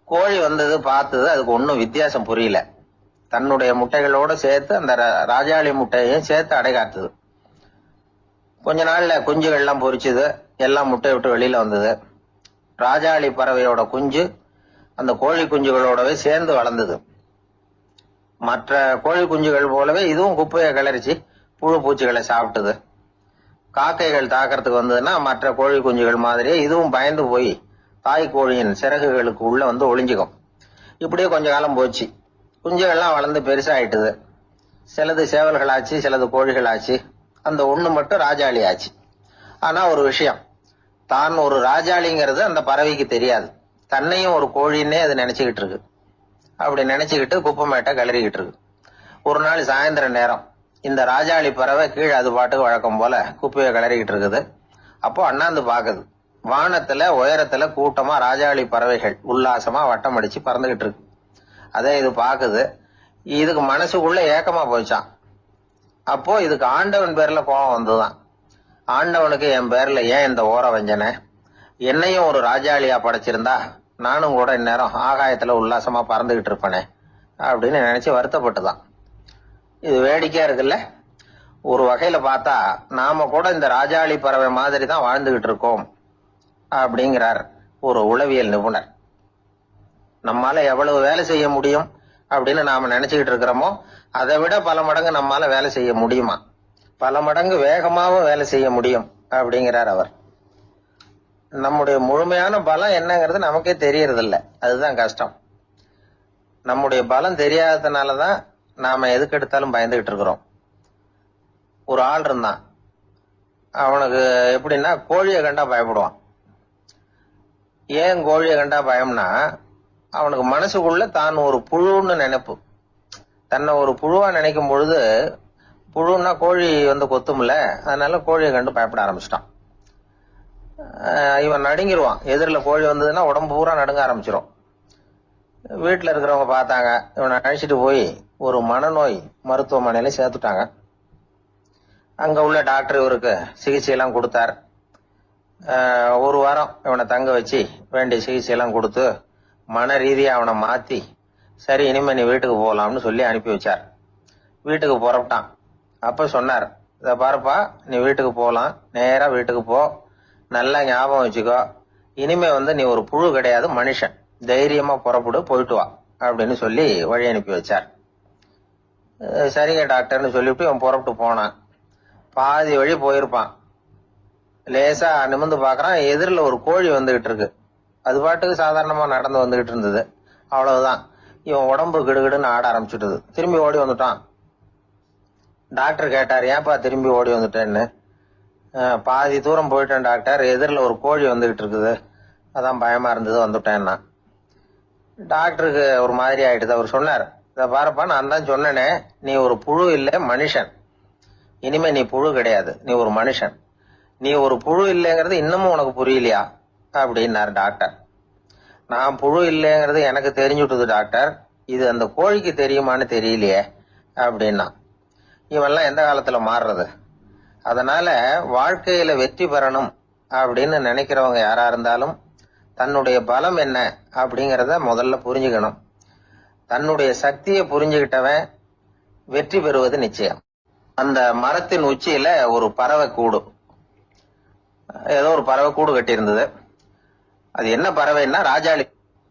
கோழி வந்தது, பார்த்தது, அதுக்கு ஒன்னும் வித்தியாசம் புரியல. தன்னுடைய முட்டைகளோட சேர்த்து அந்த ராஜாளி முட்டையையும் சேர்த்து அடைகாத்துது. கொஞ்ச நாள்ல குஞ்சுகள்லாம் பொரிச்சுது, எல்லாம் முட்டை விட்டு வெளியில வந்தது. ராஜாளி பறவையோட குஞ்சு அந்த கோழி குஞ்சுகளோடவே சேர்ந்து வளர்ந்தது. மற்ற கோழி குஞ்சுகள் போலவே இதுவும் குப்பையை கிளறிச்சு புழு பூச்சிகளை சாப்பிட்டது. காக்கைகள் தாக்கிறதுக்கு வந்ததுன்னா மற்ற கோழி குஞ்சுகள் மாதிரியே இதுவும் பயந்து போய் தாய் கோழியின் சிறகுகளுக்கு உள்ள வந்து ஒளிஞ்சுக்கும். இப்படியே கொஞ்ச காலம் போச்சு. குஞ்சுகள்லாம் வளர்ந்து பெருசாயிட்டுது. சிலது சேவல்களாச்சு, சிலது கோழிகளாச்சு. அந்த ஒண்ணு மட்டும் ராஜாளி ஆச்சு. ஆனா ஒரு விஷயம், தான் ஒரு ராஜாளிங்கிறது அந்த பறவைக்கு தெரியாது. தன்னையும் ஒரு கோழின்னே அது நினைச்சுக்கிட்டு இருக்கு. அப்படி நினைச்சுக்கிட்டு குப்பை மேட்டை கிளறிக்கிட்டு இருக்கு. ஒரு நாள் சாயந்தர நேரம் இந்த ராஜாளி பறவை கீழே அது பாட்டுக்கு வழக்கம் போல குப்பையை கிளறிக்கிட்டு இருக்குது. அப்போ அண்ணாந்து பாக்குது. வானத்துல உயரத்துல கூட்டமா ராஜாளி பறவைகள் உல்லாசமா வட்டம் அடிச்சு பறந்துகிட்டு இருக்கு. அதே இது பாக்குது. இதுக்கு மனசுக்குள்ள ஏக்கமா போச்சான். அப்போ இதுக்கு ஆண்டவன் பேர்ல கோபம் வந்துதான். ஆண்டவனுக்கு என் பேர்ல ஏன் இந்த ஓர வஞ்சனை? என்னையும் ஒரு ராஜாளியா படைச்சிருந்தா நானும் கூட இந்நேரம் ஆகாயத்துல உல்லாசமா பறந்துகிட்டு இருப்பேனே அப்படின்னு நினைச்சு வருத்தப்பட்டுதான். இது வேடிக்கையா இருக்குல்ல? ஒரு வகையில பார்த்தா நாம கூட இந்த ராஜாளி பறவை மாதிரி தான் வாழ்ந்துகிட்டு இருக்கோம் அப்படிங்கிறார் ஒரு உளவியல் நிபுணர். நம்மால எவ்வளவு வேலை செய்ய முடியும் அப்படின்னு நாம நினைச்சுக்கிட்டு இருக்கிறோமோ அதை விட பல மடங்கு நம்மால வேலை செய்ய முடியுமா? பல மடங்கு வேகமாவும் வேலை செய்ய முடியும் அப்படிங்கிறார் அவர். நம்முடைய முழுமையான பலம் என்னங்கிறது நமக்கே தெரியறது இல்ல. அதுதான் கஷ்டம். நம்முடைய பலம் தெரியாததுனாலதான் நாம எதுக்கு எடுத்தாலும் பயந்துகிட்டு இருக்கிறோம். ஒரு ஆள் இருந்தான். அவனுக்கு எப்படின்னா கோழியை கண்டா பயப்படுவான். ஏன் கோழியை கண்டா பயம்னா, அவனுக்கு மனசுக்குள்ள தான் ஒரு புழுன்னு நினைப்பு. தன்னை ஒரு புழுவா நினைக்கும் பொழுது, புழுன்னா கோழி வந்து கொத்தும்ல, அதனால கோழியை கண்டு பயப்பட ஆரம்பிச்சிட்டான். இவன் நடுங்கிருவான். எதிரில் கோழி வந்ததுன்னா உடம்பு பூரா நடுங்க ஆரம்பிச்சிடும். வீட்டுல இருக்கிறவங்க பார்த்தாங்க. இவனை அழைச்சிட்டு போய் ஒரு மனநோய் மருத்துவமனையில சேர்த்துட்டாங்க. அங்க உள்ள டாக்டர் இவருக்கு சிகிச்சை எல்லாம் கொடுத்தார். ஒரு வாரம் இவனை தங்க வச்சு வேண்டிய சிகிச்சை எல்லாம் கொடுத்து மன ரீதியா அவனை மாத்தி, சரி இனிமே நீ வீட்டுக்கு போகலாம்னு சொல்லி அனுப்பி வச்சார். வீட்டுக்கு புறப்பட்டான். அப்ப சொன்னார், இத பாருப்பா, நீ வீட்டுக்கு போகலாம், நேரா வீட்டுக்கு போ, நல்லா ஞாபகம் வச்சுக்கோ, இனிமே வந்து நீ ஒரு புழு கிடையாது, மனுஷன், தைரியமா புறப்படு, போயிட்டு வா அப்படின்னு சொல்லி வழி அனுப்பி வச்சார். சரிங்க டாக்டர்னு சொல்லிவிட்டு இவன் புறப்பட்டு போனான். பாதி வழி போயிருப்பான். லேசா நிமிர்ந்து பாக்குறான், எதிரில் ஒரு கோழி வந்துகிட்டு இருக்கு. அது பாட்டுக்கு சாதாரணமா நடந்து வந்துகிட்டு இருந்தது. அவ்வளவுதான், இவன் உடம்பு கிடுகிடுன்னு ஆட ஆரம்பிச்சுட்டது. திரும்பி ஓடி வந்துட்டான். டாக்டர் கேட்டார், ஏன்பா திரும்பி ஓடி வந்துட்டேன்னு. பாதி தூரம் போயிட்டேன் டாக்டர், எதிரில் ஒரு கோழி வந்துகிட்டு இருக்குது, அதான் பயமா இருந்தது வந்துட்டேன்னா. டாக்டருக்கு ஒரு மாதிரி ஆயிடுது. அவர் சொன்னார், இத பாருப்பா, நான் தான் சொன்னேனே, நீ ஒரு புழு இல்ல, மனுஷன். இனிமே நீ புழு கிடையாது, நீ ஒரு மனுஷன். நீ ஒரு புழு இல்லைங்கிறது இன்னமும் உனக்கு புரியலையா அப்படின்னாரு டாக்டர். நான் புழு இல்லைங்கிறது எனக்கு தெரிஞ்சுட்டுது டாக்டர், இது அந்த கோழிக்கு தெரியுமான்னு தெரியலையே அப்படின்னா. இவெல்லாம் எந்த காலத்துல மாறுறது? அதனால வாழ்க்கையில வெற்றி பெறணும் அப்படின்னு நினைக்கிறவங்க யாரா இருந்தாலும் தன்னுடைய பலம் என்ன அப்படிங்கறத முதல்ல புரிஞ்சுக்கணும். தன்னுடைய சக்தியை புரிஞ்சுக்கிட்டவன் வெற்றி பெறுவது நிச்சயம். அந்த மரத்தின் உச்சியில ஒரு பறவை கூடு, ஏதோ ஒரு பறவை கூடு கட்டி இருந்தது. அது என்ன பறவைன்னா ராஜாளி.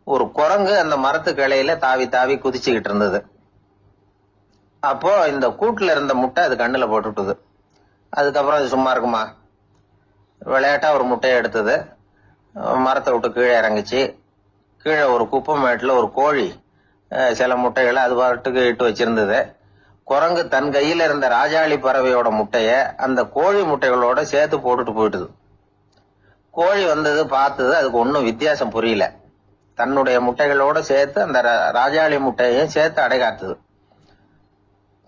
ஒரு குரங்கு அந்த மரத்து கிளையில தாவி தாவி குதிச்சுக்கிட்டு இருந்தது. அப்போ இந்த கூட்டுல இருந்த முட்டை அது கண்ணுல போட்டுட்டுது. அதுக்கப்புறம் அது சும்மா இருக்குமா? விளையாட்டா ஒரு முட்டையை எடுத்தது, மரத்தை விட்டு கீழே இறங்குச்சு. கீழே ஒரு குப்பை மேட்டுல ஒரு கோழி சில முட்டைகளை அது பாட்டுக்கு இட்டு வச்சிருந்தது. குரங்கு தன் கையில இருந்த ராஜாளி பறவையோட முட்டைய அந்த கோழி முட்டைகளோட சேர்த்து போட்டுட்டு போயிட்டுது. கோழி வந்தது, பார்த்தது, அதுக்கு ஒன்னும் வித்தியாசம் புரியல. தன்னுடைய முட்டைகளோட சேர்த்து அந்த ராஜாளி முட்டையையும் சேர்த்து அடைகாத்துது.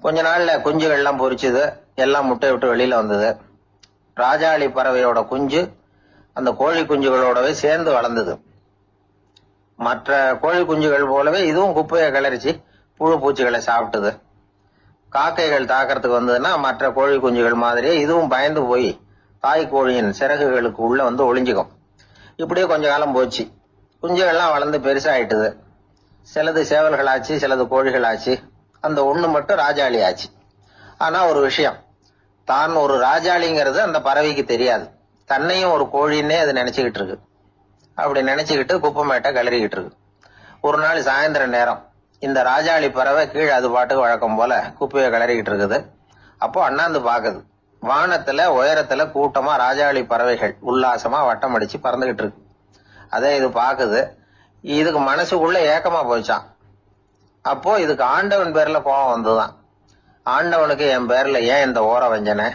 கொஞ்ச நாள்ல குஞ்சுகள் எல்லாம் பொரிச்சுது, எல்லாம் முட்டை விட்டு வெளியில வந்தது. ராஜாளி பறவையோட குஞ்சு அந்த கோழி குஞ்சுகளோடவே சேர்ந்து வளர்ந்தது. மற்ற கோழி குஞ்சுகள் போலவே இதுவும் குப்பையை கிளறிச்சு புழு பூச்சிகளை சாப்பிட்டது. காக்கைகள் தாக்கிறதுக்கு வந்ததுன்னா மற்ற கோழி குஞ்சுகள் மாதிரியே இதுவும் பயந்து போய் தாய் கோழியின் சிறகுகளுக்கு உள்ள வந்து ஒளிஞ்சுக்கும். இப்படியே கொஞ்ச காலம் போச்சு. குஞ்சுகள்லாம் வளர்ந்து பெருசாயிட்டுது. சிலது சேவல்களாச்சு, சிலது கோழிகளாச்சு. அந்த ஒண்ணு மட்டும் ராஜாளி ஆச்சு. ஆனா ஒரு விஷயம், தான் ஒரு ராஜாளிங்கிறது அந்த பறவைக்கு தெரியாது. தன்னையும் ஒரு கோழின்னே அது நினைச்சுக்கிட்டு இருக்கு. அப்படி நினைச்சுக்கிட்டு குப்பமேட்டை கிளறிக்கிட்டு இருக்கு. ஒரு நாள் சாயந்தர நேரம் இந்த ராஜாளி பறவை கீழே அது பாட்டுக்கு வழக்கம் போல குப்பையை கிளறிக்கிட்டு இருக்குது. அப்போ அண்ணாந்து பாக்குது. வானத்துல உயரத்துல கூட்டமா ராஜாளி பறவைகள் உல்லாசமா வட்டம் அடிச்சு பறந்துகிட்டு இருக்கு. அதே இது பாக்குது. இதுக்கு மனசுக்குள்ள ஏக்கமா போச்சான். அப்போ இதுக்கு ஆண்டவன் பேர்ல கோபம் வந்துதான். ஆண்டவனுக்கு என் பேர்ல ஏன் இந்த ஓர வஞ்சனை?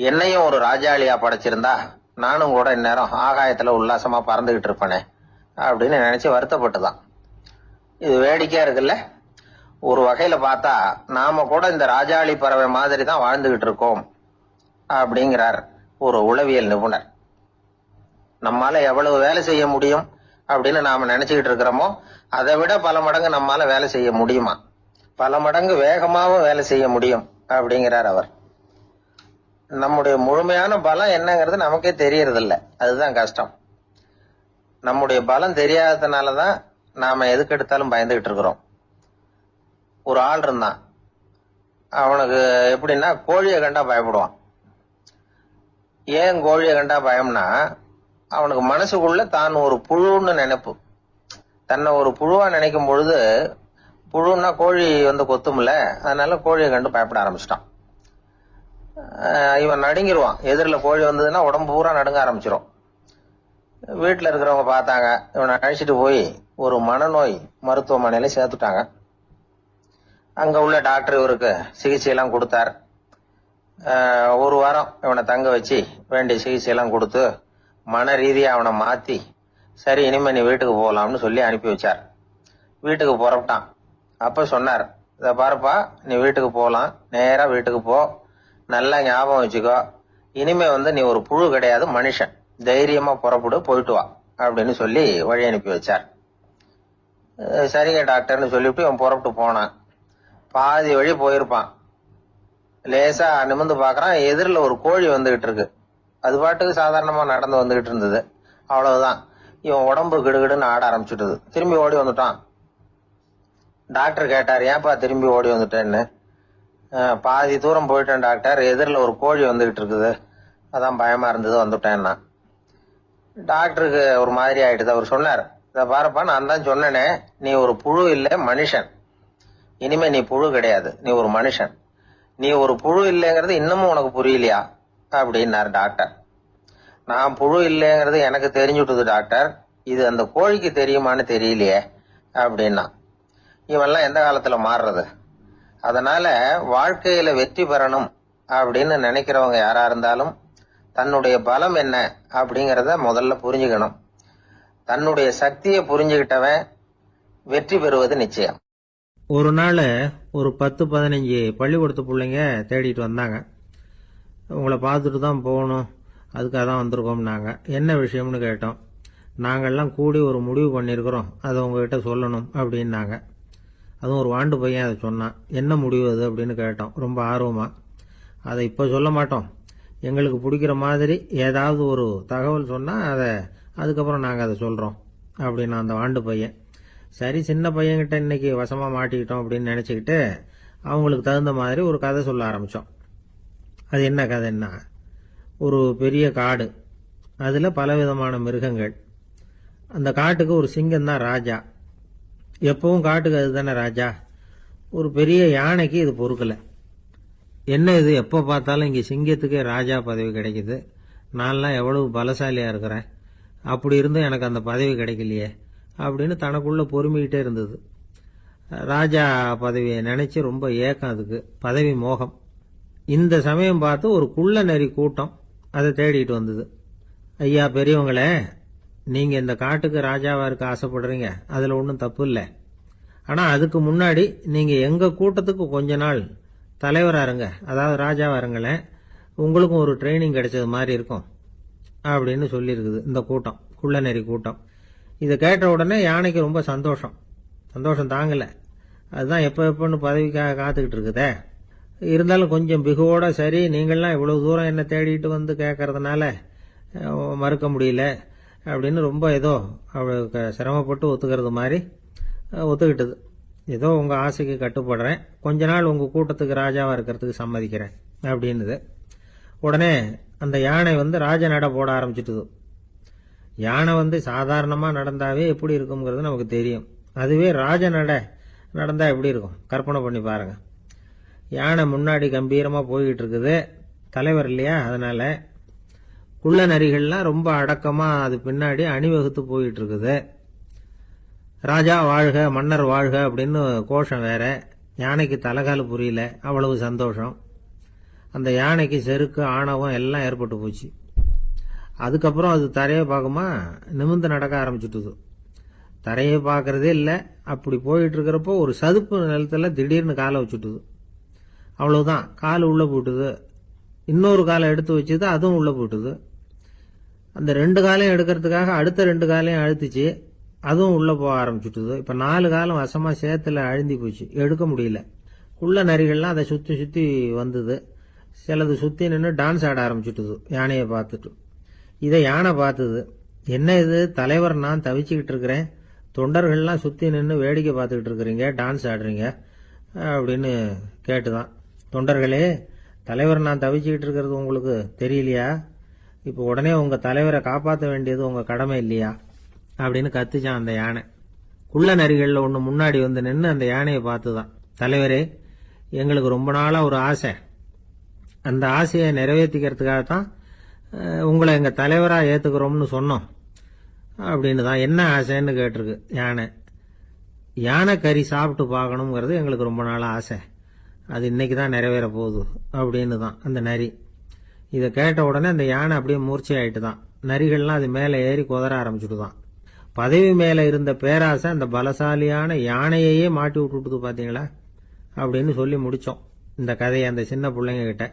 என்னையும் ஒரு ராஜாளியா படைச்சிருந்தா நானும் கூட இந்நேரம் ஆகாயத்துல உல்லாசமா பறந்துகிட்டு இருப்பேனே அப்படின்னு நினைச்சு வருத்தப்பட்டுதான். இது வேடிக்கையா இருக்குல்ல? ஒரு வகையில பார்த்தா நாம கூட இந்த ராஜாளி பறவை மாதிரி தான் வாழ்ந்துகிட்டு இருக்கோம் அப்படிங்கிறார் ஒரு உளவியல் நிபுணர். நம்மால எவ்வளவு வேலை செய்ய முடியும் அப்படின்னு நாம நினைச்சுக்கிட்டு இருக்கிறோமோ அதை விட பல மடங்கு நம்மால வேலை செய்ய முடியுமா, பல மடங்கு வேகமாவும் வேலை செய்ய முடியும் அப்படிங்கிறார் அவர். நம்முடைய முழுமையான பலம் என்னங்கிறது நமக்கே தெரியறது இல்ல. அதுதான் கஷ்டம். நம்முடைய பலம் தெரியாததுனாலதான் நாம எதுக்கு எடுத்தாலும் பயந்துகிட்டு இருக்கிறோம். ஒரு ஆள் இருந்தான். அவனுக்கு எப்படின்னா கோழியை கண்டா பயப்படுவான். ஏன் கோழியை கண்டா பயம்னா, அவனுக்கு மனசுக்குள்ள தான் ஒரு புழுன்னு நினைப்பு. தன்னை ஒரு புழுவா நினைக்கும் பொழுது, புழுன்னா கோழி வந்து கொத்தும்ல, அதனால கோழியை கண்டு பயப்பட ஆரம்பிச்சிட்டான். இவன் நடுங்கிடுவான். எதிரில் கோழி வந்ததுன்னா உடம்பு பூரா நடுங்க ஆரம்பிச்சிடும். வீட்டுல இருக்கிறவங்க பார்த்தாங்க. இவனை அழைச்சிட்டு போய் ஒரு மனநோய் மருத்துவமனையில சேர்த்துட்டாங்க. அங்க உள்ள டாக்டர் இவருக்கு சிகிச்சை எல்லாம் கொடுத்தார். ஒரு வாரம் இவனை தங்க வச்சு வேண்டிய சிகிச்சை எல்லாம் கொடுத்து மன ரீதியா அவனை மாத்தி, சரி இனிமே நீ வீட்டுக்கு போகலாம்னு சொல்லி அனுப்பி வச்சார். வீட்டுக்கு புறப்பட்டான். அப்ப சொன்னார், இத பாருப்பா, நீ வீட்டுக்கு போகலாம், நேரா வீட்டுக்கு போ, நல்லா ஞாபகம் வச்சுக்கோ, இனிமே வந்து நீ ஒரு புழு கிடையாது, மனுஷன், தைரியமா புறப்படு, போயிட்டு வா அப்படின்னு சொல்லி வழி அனுப்பி வச்சார். சரிங்க டாக்டர்னு சொல்லிவிட்டு இவன் புறப்பட்டு போனான். பாதி வழி போயிருப்பான். லேசா நிமிர்ந்து பாக்குறான், எதிரில் ஒரு கோழி வந்துகிட்டு இருக்கு. அது பாட்டுக்கு சாதாரணமா நடந்து வந்துகிட்டு இருந்தது. அவ்வளவுதான், இவன் உடம்பு கிடுகிடுன்னு ஆட ஆரம்பிச்சுட்டது. திரும்பி ஓடி வந்துட்டான். டாக்டர் கேட்டார், ஏன்பா திரும்பி ஓடி வந்துட்டேன்னு. பாதி தூரம் போயிட்டேன் டாக்டர், எதிரில் ஒரு கோழி வந்துகிட்டு இருக்குது, அதான் பயமா இருந்தது வந்துட்டேன்னா. டாக்டருக்கு ஒரு மாதிரி ஆயிடுது. அவர் சொன்னார், இத பாருப்பா, நான் தான் சொன்னேனே, நீ ஒரு புழு இல்ல, மனுஷன். இனிமே நீ புழு கிடையாது, நீ ஒரு மனுஷன். நீ ஒரு புழு இல்லைங்கிறது இன்னமும் உனக்கு புரியலையா அப்படின்னாரு டாக்டர். நான் புழு இல்லைங்கிறது எனக்கு தெரிஞ்சுட்டுது டாக்டர், இது அந்த கோழிக்கு தெரியுமான்னு தெரியலையே அப்படின்னா. இவெல்லாம் எந்த காலத்துல மாறுறது? அதனால வாழ்க்கையில வெற்றி பெறணும் அப்படின்னு நினைக்கிறவங்க யாரா இருந்தாலும் தன்னுடைய பலம் என்ன அப்படிங்கறத முதல்ல புரிஞ்சுக்கணும். தன்னுடைய சக்தியை புரிஞ்சுக்கிட்டவன் வெற்றி பெறுவது நிச்சயம். ஒரு நாள் ஒரு 10-15 பள்ளிக்கூடத்து பிள்ளைங்க தேடிட்டு வந்தாங்க. உங்களை பார்த்துட்டு தான் போகணும், அதுக்காக தான் வந்திருக்கோம்னாங்க. என்ன விஷயம்னு கேட்டோம். நாங்கள்லாம் கூடி ஒரு முடிவு பண்ணியிருக்கிறோம், அதை உங்ககிட்ட சொல்லணும் அப்படின்னாங்க. அதுவும் ஒரு வாண்டு பையன் அதை சொன்னான். என்ன முடிவு அது அப்படின்னு கேட்டோம் ரொம்ப ஆர்வமா. அதை இப்போ சொல்ல மாட்டோம், எங்களுக்கு பிடிக்கிற மாதிரி ஏதாவது ஒரு தகவல் சொன்னால் அதுக்கப்புறம் நாங்கள் அதை சொல்கிறோம் அப்படின்னா அந்த வாண்டு பையன். சரி, சின்ன பையன்கிட்ட இன்னைக்கு வசமாக மாட்டிக்கிட்டோம் அப்படின்னு நினச்சிக்கிட்டு அவங்களுக்கு தகுந்த மாதிரி ஒரு கதை சொல்ல ஆரம்பித்தோம். அது என்ன கதைன்னா, ஒரு பெரிய காடு, அதில் பலவிதமான மிருகங்கள். அந்த காட்டுக்கு ஒரு சிங்கம் தான் ராஜா. எப்பவும் காட்டுக்கு அது தானே ராஜா. ஒரு பெரிய யானைக்கு இது பொறுக்கலை. என்ன இது, எப்போ பார்த்தாலும் இங்கே சிங்கத்துக்கே ராஜா பதவி கிடைக்குது, நான்லாம் எவ்வளவு பலசாலியாக இருக்கிறேன், அப்படி இருந்தும் எனக்கு அந்த பதவி கிடைக்கலையே அப்படின்னு தனக்குள்ள பொறுமிக்கிட்டே இருந்தது. ராஜா பதவியை நினைச்சு ரொம்ப ஏக்கம், அதுக்கு பதவி மோகம். இந்த சமயம் பார்த்து ஒரு குள்ள நரி கூட்டம் அதை தேடிட்டு வந்தது. ஐயா பெரியவங்களே, நீங்க இந்த காட்டுக்கு ராஜாவா இருக்க ஆசைப்படுறீங்க, அதுல ஒன்றும் தப்பு இல்லை. ஆனா அதுக்கு முன்னாடி நீங்க எங்க கூட்டத்துக்கு கொஞ்ச நாள் தலைவரா இருங்க, அதாவது ராஜாவா இருங்களேன், உங்களுக்கும் ஒரு ட்ரைனிங் கிடைச்சது மாதிரி இருக்கும் அப்படின்னு சொல்லியிருக்குது இந்த கூட்டம், குள்ளநெறி கூட்டம். இதை கேட்ட உடனே யானைக்கு ரொம்ப சந்தோஷம் தாங்கல. அதுதான் எப்பன்னு பதவிக்காக காத்துக்கிட்டு இருக்குதே. இருந்தாலும் கொஞ்சம் பிகுவோட, சரி நீங்கள்லாம் இவ்வளவு தூரம் என்ன தேடிட்டு வந்து கேட்கறதுனால மறுக்க முடியல அப்படின்னு ரொம்ப ஏதோ அவளுக்கு சிரமப்பட்டு ஒத்துக்கிறது மாதிரி ஒத்துக்கிட்டது. ஏதோ உங்க ஆசைக்கு கட்டுப்படுறேன், கொஞ்ச நாள் உங்க கூட்டத்துக்கு ராஜாவா இருக்கிறதுக்கு சம்மதிக்கிறேன் அப்படின்னுது. உடனே அந்த யானை ராஜ நட போட ஆரம்பிச்சுட்டுது. யானை சாதாரணமா நடந்தாவே எப்படி இருக்குங்கிறது நமக்கு தெரியும். அதுவே ராஜ நட நடந்தா எப்படி இருக்கும் கற்பனை பண்ணி பாருங்க. யானை முன்னாடி கம்பீரமா போய்கிட்டு இருக்குது, தலைவர் இல்லையா, அதனால குள்ள நரிகள்லாம் ரொம்ப அடக்கமா அது பின்னாடி அணிவகுத்து போயிட்டு இருக்குது. ராஜா வாழ்க, மன்னர் வாழ்க அப்படின்னு கோஷம் வேற. யானைக்கு தலைகால புரியல, அவ்வளவு சந்தோஷம். அந்த யானைக்கு செருக்கு, ஆணவம் எல்லாம் ஏற்பட்டு போச்சு. அதுக்கப்புறம் அது தரையை பார்க்குமா, நிமிர்ந்து நடக்க ஆரம்பிச்சுட்டுது. தரையை பார்க்கறதே இல்லை. அப்படி போயிட்டு இருக்கிறப்போ ஒரு சதுப்பு நிலத்துல திடீர்னு காலை வச்சுட்டுது. அவ்வளவுதான், கால் உள்ள போட்டுது. இன்னொரு காலை எடுத்து வச்சுது, அதுவும் உள்ள போட்டுது. அந்த 2 காலையும் எடுக்கிறதுக்காக அடுத்த 2 காலையும் அழுத்துச்சு, அதுவும் உள்ள போக ஆரம்பிச்சுட்டுது. இப்ப 4 காலம் வசமா சேத்துல அழுந்தி போச்சு, எடுக்க முடியல. குள்ள நரிகள்லாம் அதை சுத்தி சுத்தி வந்தது. சிலது சுத்தி நின்று டான்ஸ் ஆட ஆரம்பிச்சுட்டுது யானையை பார்த்துட்டு. இதை யானை பார்த்தது. என்ன இது தலைவர், நான் தவிச்சுக்கிட்டு இருக்கிறேன், தொண்டர்கள்லாம் சுத்தி நின்று வேடிக்கை பார்த்துக்கிட்டு இருக்கிறீங்க, டான்ஸ் ஆடுறீங்க அப்படின்னு கேட்டுதான். தொண்டர்களே, தலைவர் நான் தவிச்சுக்கிட்டு இருக்கிறது உங்களுக்கு தெரியலையா? இப்போ உடனே உங்க தலைவரை காப்பாற்ற வேண்டியது உங்க கடமை இல்லையா அப்படின்னு கத்துச்சான் அந்த யானை. குள்ள நரிகள்ல ஒண்ணு முன்னாடி நின்று அந்த யானையை பார்த்துதான், தலைவரே எங்களுக்கு ரொம்ப நாளா ஒரு ஆசை, அந்த ஆசையை நிறைவேற்றிக்கிறதுக்காகத்தான் உங்களை எங்க தலைவரா ஏத்துக்கிறோம்னு சொன்னோம் அப்படின்னு தான். என்ன ஆசைன்னு கேட்டிருக்கு யானை. யானை கறி சாப்பிட்டு பார்க்கணுங்கிறது எங்களுக்கு ரொம்ப நாள் ஆசை, அது இன்னைக்கு தான் நிறைவேற போகுது அப்படின்னு தான் அந்த நரி. இதை கேட்ட உடனே அந்த யானை அப்படியே மூர்ச்சை ஆயிட்டு தான். நரிகள்லாம் அது மேலே ஏறி குதற ஆரம்பிச்சுட்டு தான். பதவி மேல இருந்த பேராசை அந்த பலசாலியான யானையையே மாட்டி விட்டுட்டு பாத்தீங்களா அப்படின்னு சொல்லி முடிச்சோம் இந்த கதையை அந்த சின்ன பிள்ளைங்க கிட்ட.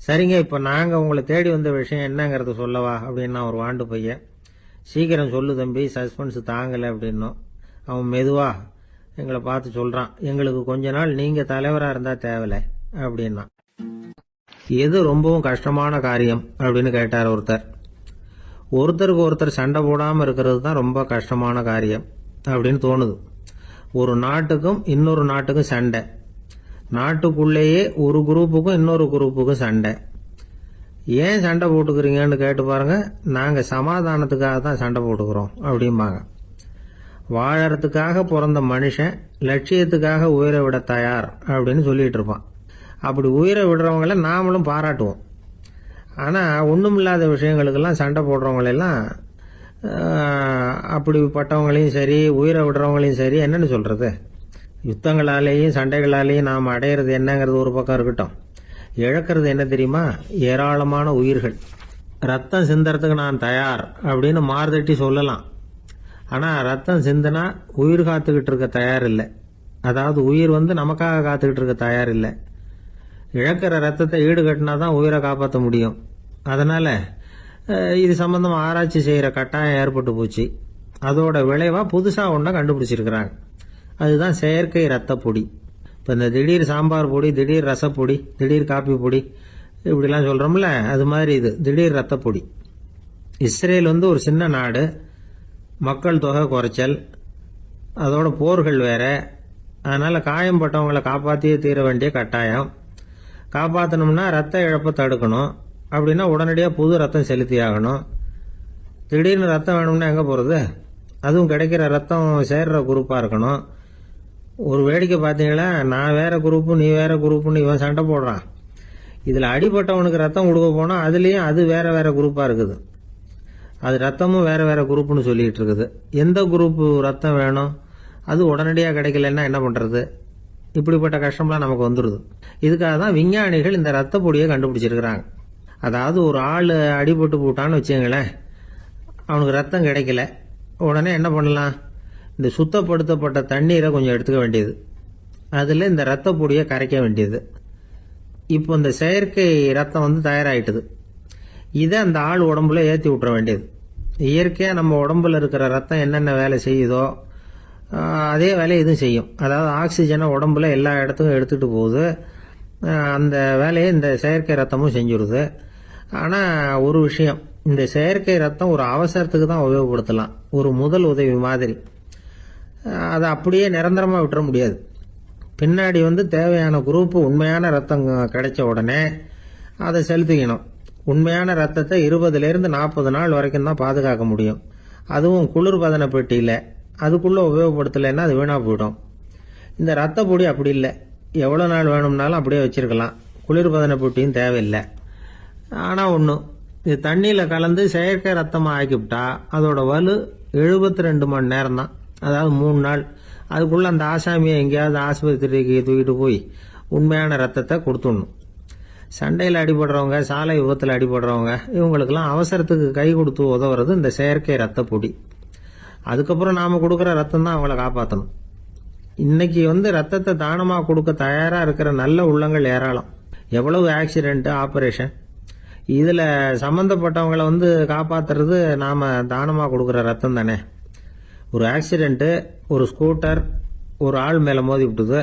சரிங்க, இப்ப நாங்க உங்களை தேடி வந்த விஷயம் என்னங்கறத சொல்லவா அப்படின்னா ஒரு வாண்டு பையன். சீக்கிரம் சொல்லு தம்பி, சஸ்பென்ஸ் தாங்கல அப்படின்னும். அவன் மெதுவா எங்களை பார்த்து சொல்றான், எங்களுக்கு கொஞ்ச நாள் நீங்க தலைவரா இருந்தா தேவல அப்படின்னா. எது ரொம்பவும் கஷ்டமான காரியம் அப்படின்னு கேட்டார் ஒருத்தர். ஒருத்தருக்கு ஒருத்தர் சண்டை போடாம இருக்கிறது தான் ரொம்ப கஷ்டமான காரியம் அப்படின்னு தோணுது. ஒரு நாட்டுக்கும் இன்னொரு நாட்டுக்கும் சண்டை, நாட்டுக்குள்ளேயே ஒரு குரூப்புக்கும் இன்னொரு குரூப்புக்கும் சண்டை. ஏன் சண்டை போட்டுக்கிறீங்கன்னு கேட்டு பாருங்க. நாங்க சமாதானத்துக்காக தான் சண்டை போட்டுக்கிறோம் அப்படிம்பாங்க. வாழறதுக்காக பிறந்த மனுஷன் லட்சியத்துக்காக உயிரை விட தயார் அப்படின்னு சொல்லிட்டு இருப்பான். அப்படி உயிரை விடுறவங்கள நாமளும் பாராட்டுவோம். ஆனா ஒண்ணுமில்லாத விஷயங்களுக்கெல்லாம் சண்டை போடுறவங்களெல்லாம், அப்படிப்பட்டவங்களையும் சரி உயிரை விடுறவங்களையும் சரி என்னன்னு சொல்றது, யுத்தங்களாலேயும் சண்டைகளாலேயும் நாம் அடையிறது என்னங்கிறது ஒரு பக்கம் இருக்கட்டும், இழக்கிறது என்ன தெரியுமா, ஏராளமான உயிர்கள். ரத்தம் சிந்தறதுக்கு நான் தயார் அப்படின்னு மார்தட்டி சொல்லலாம். ஆனா ரத்தம் சிந்தனா உயிர் காத்துக்கிட்டு இருக்க தயார் இல்லை. அதாவது உயிர் நமக்காக காத்துக்கிட்டு இருக்க தயார் இல்லை. இழக்கிற ரத்தத்தை ஈடு கட்டினாதான் உயிரை காப்பாற்ற முடியும். அதனால இது சம்பந்தமா ஆராய்ச்சி செய்யற கட்டாயம் ஏற்பட்டு போச்சு. அதோட விளைவா புதுசா ஒன்றை கண்டுபிடிச்சிருக்கிறாங்க. அதுதான் செயற்கை ரத்த பொடி. இப்ப இந்த திடீர் சாம்பார் பொடி, திடீர் ரசப்பொடி, திடீர் காப்பி பொடி இப்படிலாம் சொல்றோம்ல, அது மாதிரி இது திடீர் ரத்த பொடி. இஸ்ரேல் ஒரு சின்ன நாடு, மக்கள் தொகை குறைச்சல், அதோட போர்கள் வேற. அதனால காயம்பட்டவங்களை காப்பாற்றியே தீர வேண்டிய கட்டாயம். காப்பாற்றணும்னா ரத்த இழப்பை தடுக்கணும். அப்படின்னா உடனடியாக புது ரத்தம் செலுத்தி ஆகணும். திடீர்னு ரத்தம் வேணும்னா எங்கே போகிறது? அதுவும் கிடைக்கிற ரத்தம் சேர்ற குரூப்பாக இருக்கணும். ஒரு வேடிக்கை பார்த்தீங்களா, நான் வேற குரூப்பு நீ வேற குரூப்புன்னு இவன் சண்டை போடுறான். இதில் அடிபட்டவனுக்கு ரத்தம் கொடுக்க போனால் அதுலேயும் அது வேற வேற குரூப்பாக இருக்குது. அது ரத்தமும் வேற வேற குரூப்புன்னு சொல்லிட்டு இருக்குது. எந்த குரூப்பு ரத்தம் வேணும், அது உடனடியாக கிடைக்கலன்னா என்ன பண்ணுறது? இப்படிப்பட்ட கஷ்டம்லாம் நமக்கு வந்துடுது. இதுக்காக தான் விஞ்ஞானிகள் இந்த ரத்த பொடியை கண்டுபிடிச்சிருக்கிறாங்க. அதாவது ஒரு ஆள் அடிபட்டு போட்டான்னு வச்சுங்களேன், அவனுக்கு ரத்தம் கிடைக்கல. உடனே என்ன பண்ணலாம்? இந்த சுத்தப்படுத்தப்பட்ட தண்ணீரை கொஞ்சம் எடுத்துக்க வேண்டியது, அதில் இந்த ரத்த பொடியை கரைக்க வேண்டியது. இப்போ இந்த செயற்கை ரத்தம் வந்து தயாராகிட்டுது. இதை அந்த ஆள் உடம்புல ஏற்றி விட்டுற வேண்டியது. இயற்கையாக நம்ம உடம்புல இருக்கிற ரத்தம் என்னென்ன வேலை செய்யுதோ அதே வேலையை இதுவும் செய்யும். அதாவது ஆக்சிஜனை உடம்புல எல்லா இடத்துக்கும் எடுத்துகிட்டு போகுது. அந்த வேலையை இந்த செயற்கை ரத்தமும் செஞ்சுருது. ஆனால் ஒரு விஷயம், இந்த செயற்கை ரத்தம் ஒரு அவசரத்துக்கு தான் உபயோகப்படுத்தலாம், ஒரு முதல் உதவி மாதிரி. அதை அப்படியே நிரந்தரமாக விட்டுற முடியாது. பின்னாடி வந்து தேவையான குரூப்பு உண்மையான ரத்தம் கிடைச்ச உடனே அதை செலுத்திக்கணும். உண்மையான ரத்தத்தை 20லேருந்து 40 நாள் வரைக்கும் தான் பாதுகாக்க முடியும். அதுவும் குளிர்பதன பெட்டியில். அதுக்குள்ளே உபயோகப்படுத்தலைன்னா அது வீணாக போயிடும். இந்த ரத்த பொடி அப்படி இல்லை, எவ்வளோ நாள் வேணும்னாலும் அப்படியே வச்சுருக்கலாம். குளிர்பதன பெட்டியும் தேவையில்லை. ஆனால் ஒன்று, இது தண்ணியில் கலந்து செயற்கை ரத்தமாக ஆக்கிவிட்டா அதோட வலு 72 மணி நேரம் தான், அதாவது 3 நாள். அதுக்குள்ளே அந்த ஆசாமியை எங்கேயாவது ஆஸ்பத்திரிக்கு தூக்கிட்டு போய் உண்மையான ரத்தத்தை கொடுத்துடணும். சண்டையில் அடிபடுறவங்க, சாலை விபத்தில் அடிபடுறவங்க, இவங்களுக்கெல்லாம் அவசரத்துக்கு கை கொடுத்து உதவுறது இந்த செயற்கை ரத்த பொடி. அதுக்கப்புறம் நாம் கொடுக்குற ரத்தம் தான் அவங்கள காப்பாற்றணும். இன்னைக்கு வந்து ரத்தத்தை தானமாக கொடுக்க தயாராக இருக்கிற நல்ல உள்ளங்கள் ஏராளம். எவ்வளவு ஆக்சிடென்ட்டு, ஆப்ரேஷன், இதில் சம்மந்தப்பட்டவங்களை வந்து காப்பாற்றுறது நாம் தானமாக கொடுக்குற ரத்தம் தானே. ஒரு ஆக்சிடென்ட்டு, ஒரு ஸ்கூட்டர் ஒரு ஆள் மேலே மோதி விட்டுது,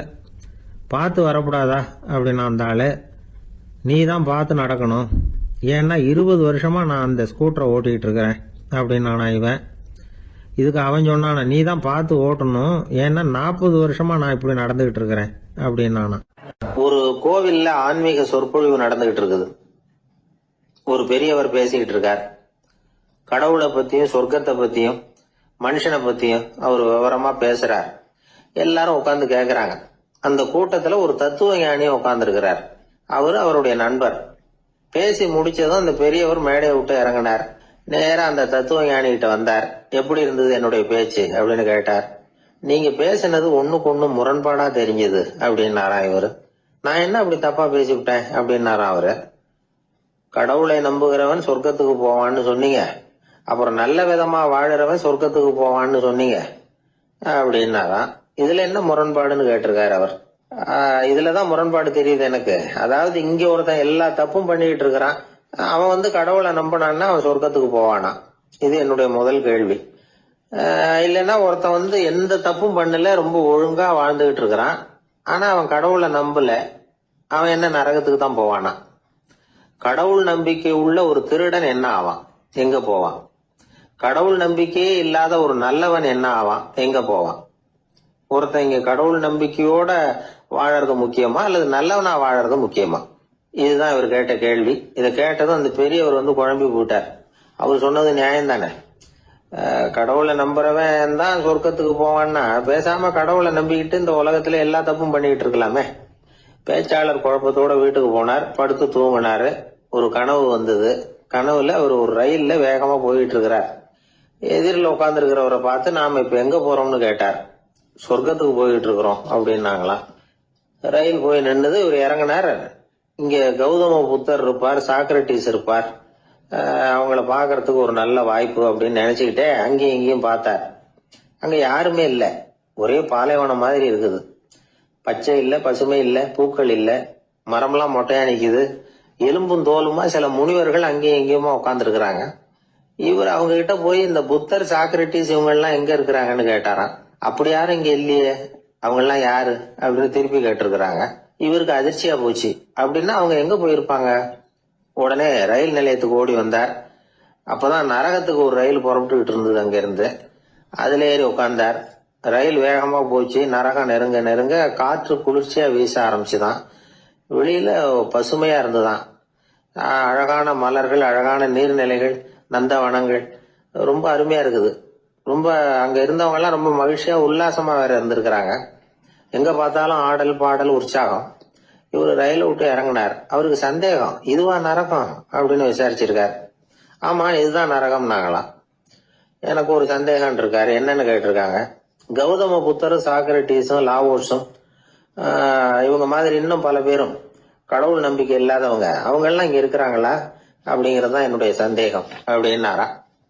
பார்த்து வரக்கூடாதா அப்படின்னா அந்த ஆள், நீ தான் பார்த்து நடக்கணும், ஏன்னா 20 வருஷமாக நான் அந்த ஸ்கூட்டரை ஓட்டிகிட்டு இருக்கிறேன் அப்படின்னா இவன். இதுக்கு அவன் சொன்னானா, நீ தான் பார்த்து ஓட்டணும், ஏன்னா 40 வருஷமாக நான் இப்படி நடந்துகிட்டு இருக்கிறேன் அப்படின்னானா. ஒரு கோவில்ல ஆன்மீக சொற்பொழிவு நடந்துகிட்டு இருக்குது. ஒரு பெரியவர் பேசிக்கிட்டு இருக்கார். கடவுளை பத்தியும் சொர்க்கத்தை பத்தியும் மனுஷனை பத்தியும் அவர் விவரமா பேசுறார். எல்லாரும் உட்கார்ந்து கேட்கறாங்க. அந்த கூட்டத்துல ஒரு தத்துவ ஞானியும் உட்கார்ந்து இருக்கிறார். அவரு அவருடைய நண்பர். பேசி முடிச்சதும் அந்த பெரியவர் மேடையை விட்டு இறங்கினார். நேரா அந்த தத்துவ ஞானி கிட்ட வந்தார். எப்படி இருந்தது என்னுடைய பேச்சு அப்படின்னு கேட்டார். நீங்க பேசினது ஒண்ணுக்கு ஒண்ணு முரண்பாடா தெரிஞ்சது அப்படின்னாரா இவரு. நான் என்ன அப்படி தப்பா பேசிவிட்டேன் அப்படின்னாரா அவரு. கடவுளை நம்புகிறவன் சொர்க்கத்துக்கு போவான்னு சொன்னீங்க, அப்புறம் நல்ல விதமா வாழறவன் சொர்க்கத்துக்கு போவான்னு சொன்னீங்க அப்படின்னாராம். இதுல என்ன முரண்பாடுன்னு கேட்டிருக்காரு அவர். இதுலதான் முரண்பாடு தெரியுது எனக்கு. அதாவது இங்க ஒருத்தன் எல்லா தப்பும் பண்ணிக்கிட்டு இருக்கிறான், அவன் வந்து கடவுளை நம்பினான்னா அவன் சொர்க்கத்துக்கு போவானா? இது என்னுடைய முதல் கேள்வி. இல்லைன்னா ஒருத்தன் வந்து எந்த தப்பும் பண்ணல, ரொம்ப ஒழுங்கா வாழ்ந்துகிட்டு இருக்கிறான், ஆனா அவன் கடவுளை நம்பல, அவன் என்ன நரகத்துக்கு தான் போவானா? கடவுள் நம்பிக்கை உள்ள ஒரு திருடன் என்ன ஆவான், எங்க போவான்? கடவுள் நம்பிக்கையே இல்லாத ஒரு நல்லவன் என்ன ஆவான், எங்க போவான்? ஒருத்தன் இங்க கடவுள் நம்பிக்கையோட வாழறது முக்கியமா அல்லது நல்லவனா வாழறது முக்கியமா? இதுதான் இவர் கேட்ட கேள்வி. இதை கேட்டதும் அந்த பெரியவர் வந்து குழம்பி போயிட்டார். அவர் சொன்னது நியாயம் தானே. கடவுளை நம்புறவன் தான் சொர்க்கத்துக்கு போவான்னா பேசாம கடவுளை நம்பிக்கிட்டு இந்த உலகத்துல எல்லா தப்பும் பண்ணிக்கிட்டு இருக்கலாமே. பேச்சாளர் குழப்பத்தோட வீட்டுக்கு போனார். படுத்து தூங்கினாரு. ஒரு கனவு வந்தது. கனவுல அவர் ஒரு ரயில்ல வேகமா போயிட்டு இருக்கிறார். எதிரில் உட்கார்ந்து இருக்கிறவரை பார்த்து நாம இப்ப எங்க போறோம்னு கேட்டார். சொர்க்கத்துக்கு போயிட்டு இருக்கிறோம் அப்படின்னாங்களாம். ரயில் போய் நின்னுது. இவர் இறங்கினார். இங்க கௌதம புத்தர் இருப்பார், சாக்ரட்டிஸ் இருப்பார், அவங்கள பாக்குறதுக்கு ஒரு நல்ல வாய்ப்பு அப்படின்னு நினைச்சுக்கிட்டே அங்கேயும் இங்கேயும் பார்த்தார். அங்க யாருமே இல்ல. ஒரே பாலைவனம் மாதிரி இருக்குது. பச்சை இல்ல, பசுமை இல்ல, பூக்கள் இல்ல, மரம்லாம் மொட்டையா நிக்குது. எலும்பும் தோலுமா சில முனிவர்கள் அங்கேயும் இங்கேயுமா உட்கார்ந்து இருக்கிறாங்க. இவர் அவங்க கிட்ட போய் இந்த புத்தர், சாக்ரட்டிஸ் இவங்க எல்லாம் எங்க இருக்கிறாங்கன்னு கேட்டாராம். அப்படி யாரும் இங்க இல்லையே, அவங்க எல்லாம் யாரு அப்படின்னு திருப்பி கேட்டிருக்கிறாங்க. இவருக்கு அதிர்ச்சியா போச்சு. அப்படின்னா அவங்க எங்க போயிருப்பாங்க? உடனே ரயில் நிலையத்துக்கு ஓடி வந்தார். அப்பதான் நரகத்துக்கு ஒரு ரயில் புறப்பட்டுக்கிட்டு இருந்தது அங்க இருந்து. அதுல ஏறி உட்கார்ந்தார். ரயில் வேகமா போச்சு. நரகம் நெருங்க நெருங்க காற்று குளிர்ச்சியா வீச ஆரம்பிச்சுதான். வெளியில பசுமையா இருந்துதான். அழகான மலர்கள், அழகான நீர்நிலைகள், நந்தவனங்கள், ரொம்ப அருமையா இருக்குது. ரொம்ப அங்க இருந்தவங்க எல்லாம் ரொம்ப மகிழ்ச்சியா உல்லாசமா வேற இருந்திருக்கிறாங்க. எங்க பார்த்தாலும் ஆடல் பாடல் உற்சாகம். இவரு ரயில விட்டு இறங்கினார். அவருக்கு சந்தேகம், இதுவா நரகம் அப்படின்னு விசாரிச்சிருக்காரு. ஆமா, இதுதான் நரகம் நாங்களாம். எனக்கு ஒரு சந்தேகம் இருக்காரு. என்னன்னு கேட்டிருக்காங்க. கௌதம புத்தரும் சாக்ரட்டிஸும் லாவோஸும் இவங்க மாதிரி இன்னும் பல பேரும் கடவுள் நம்பிக்கை இல்லாதவங்க, அவங்க எல்லாம் இங்க இருக்கிறாங்களா அப்படிங்கறதுதான் என்னுடைய சந்தேகம் அப்படின்னாரா.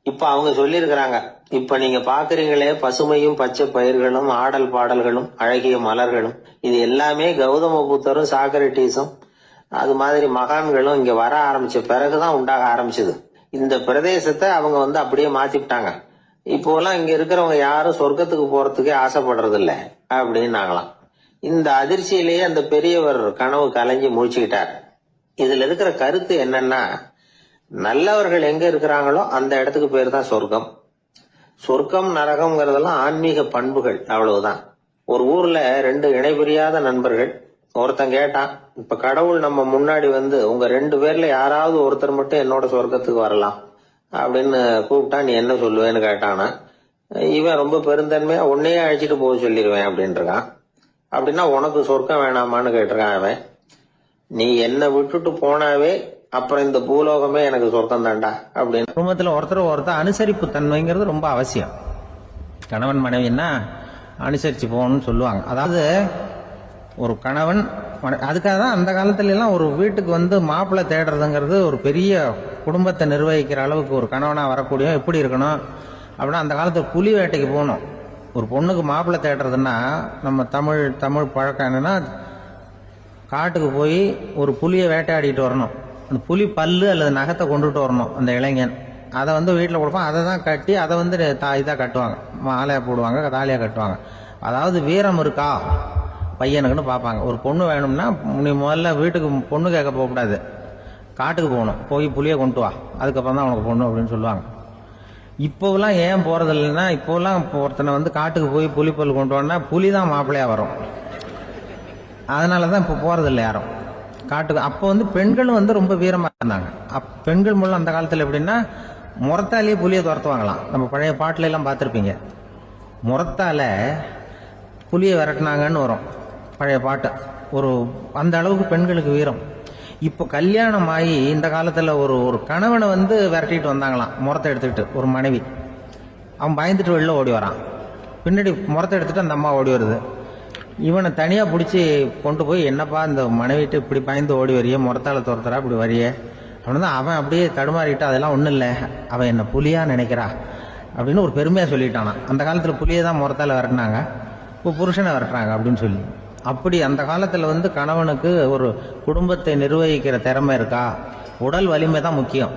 இப்ப அவங்க சொல்லியிருக்கிறாங்க, இப்ப நீங்க பாக்குறீங்களே பசுமையும் பச்சை பயிர்களும் ஆடல் பாடல்களும் அழகிய மலர்களும், இது எல்லாமே கௌதம புத்தரும் சாக்ரட்டிஸும் அது மாதிரி மகான்களும் இங்க வர ஆரம்பிச்ச பிறகுதான் உண்டாக ஆரம்பிச்சது. இந்த பிரதேசத்தை அவங்க அப்படியே மாத்திவிட்டாங்க. இப்போலாம் இங்க இருக்கிறவங்க யாரும் சொர்க்கத்துக்கு போறதுக்கே ஆசைப்படுறது இல்ல அப்படின்னாங்களாம். இந்த அதிர்ச்சியிலேயே அந்த பெரியவர் கனவு கலைஞ்சு முடிச்சுக்கிட்டார். இதுல இருக்கிற கருத்து என்னன்னா, நல்லவர்கள் எங்க இருக்கிறாங்களோ அந்த இடத்துக்கு பேர் தான் சொர்க்கம். சொர்க்கம் நரகம்ங்கிறதெல்லாம் ஆன்மீக பண்புகள், அவ்வளவுதான். ஒரு ஊர்ல 2 இணைபிரியாத நண்பர்கள். ஒருத்தன் கேட்டான், இப்ப கடவுள் நம்ம முன்னாடி உங்க 2 பேர்ல யாராவது ஒருத்தர் மட்டும் என்னோட சொர்க்கத்துக்கு வரலாம் அப்படின்னு கூப்பிட்டா நீ என்ன சொல்லுவேன்னு கேட்டானா. இவன் ரொம்ப பெருந்தன்மையா உன்னையே அழைச்சிட்டு போக சொல்லிடுவேன் அப்படின்னு இருக்கான். அப்படின்னா உனக்கு சொர்க்கம் வேணாமான்னு கேட்டிருக்கான் அவன். நீ என்னை விட்டுட்டு போனாவே அப்புறம் இந்த பூலோகமே எனக்கு சொர்க்கம் தாண்டா அப்படின்னு. குடும்பத்தில் ஒருத்தர் அனுசரிப்பு தன்மைங்கிறது ரொம்ப அவசியம். கணவன் மனைவின்னா அனுசரிச்சு போகணும்னு சொல்லுவாங்க. அதாவது ஒரு கணவன், அதுக்காக தான் அந்த காலத்துல எல்லாம் ஒரு வீட்டுக்கு மாப்பிள்ளை தேடுறதுங்கிறது ஒரு பெரிய குடும்பத்தை நிர்வகிக்கிற அளவுக்கு ஒரு கணவனா வரக்கூடிய எப்படி இருக்கணும் அப்படின்னா, அந்த காலத்துல புலி வேட்டைக்கு போகணும். ஒரு பொண்ணுக்கு மாப்பிள்ளை தேடுறதுன்னா நம்ம தமிழ் பழக்கம் என்னன்னா, காட்டுக்கு போய் ஒரு புலியை வேட்டையாடிட்டு வரணும். அந்த புலி பல்லு அல்லது நகத்தை கொண்டுட்டு வரணும் அந்த இளைஞன். அதை வீட்டில் கொடுப்பான். அதை தான் கட்டி அதை இதாக கட்டுவாங்க, மாலையா போடுவாங்க, தாலியாக கட்டுவாங்க. அதாவது வீரம் இருக்கா பையனுக்குன்னு பார்ப்பாங்க. ஒரு பொண்ணு வேணும்னா நீ முதல்ல வீட்டுக்கு பொண்ணு கேட்க போகக்கூடாது, காட்டுக்கு போகணும். போய் புளியை கொண்டு வா, அதுக்கப்புறம் தான் உனக்கு பொண்ணு அப்படின்னு சொல்லுவாங்க. இப்போலாம் ஏன் போறது இல்லைன்னா, இப்போலாம் ஒருத்தனை காட்டுக்கு போய் புலிப்பல் கொண்டு வானா புலி தான் மாப்பிள்ளையா வரும். அதனால தான் இப்போ போறது இல்லை யாரும் காட்டுக்கு. அப்போ பெண்களும் ரொம்ப வீரமா இருந்தாங்க. பெண்கள் மூலம் அந்த காலத்தில் எப்படின்னா, முறத்தாலேயே புலியை துரத்துவாங்களாம். நம்ம பழைய பாட்டுல எல்லாம் பார்த்துருப்பீங்க, முறத்தால புலியை விரட்டினாங்கன்னு வரும் பழைய பாட்டு. அந்த அளவுக்கு பெண்களுக்கு வீரம். இப்போ கல்யாணம் ஆகி இந்த காலத்துல ஒரு கணவனை விரட்டிட்டு வந்தாங்களாம் முறத்தை எடுத்துக்கிட்டு. ஒரு மனைவி அவன் பயந்துட்டு வெளில ஓடி வரான், பின்னாடி முறத்தை எடுத்துட்டு அந்த அம்மா ஓடி வருது. இவனை தனியா பிடிச்சி கொண்டு போய், என்னப்பா இந்த மனைவிட்டு இப்படி பயந்து ஓடி வரையே, முறத்தால துரத்துறா இப்படி வரையே அப்படின்னா, அவன் அப்படியே தடுமாறிட்டு அதெல்லாம் ஒன்றும் இல்லை, அவன் என்ன புலியா நினைக்கிறா அப்படின்னு ஒரு பெருமையா சொல்லிட்டானா. அந்த காலத்துல புலியை தான் முறத்தால விரட்டினாங்க, இப்போ புருஷனை விரட்டுறாங்க அப்படின்னு சொல்லி. அப்படி அந்த காலத்துல கணவனுக்கு ஒரு குடும்பத்தை நிர்வகிக்கிற திறமை இருக்கா, உடல் வலிமை தான் முக்கியம்.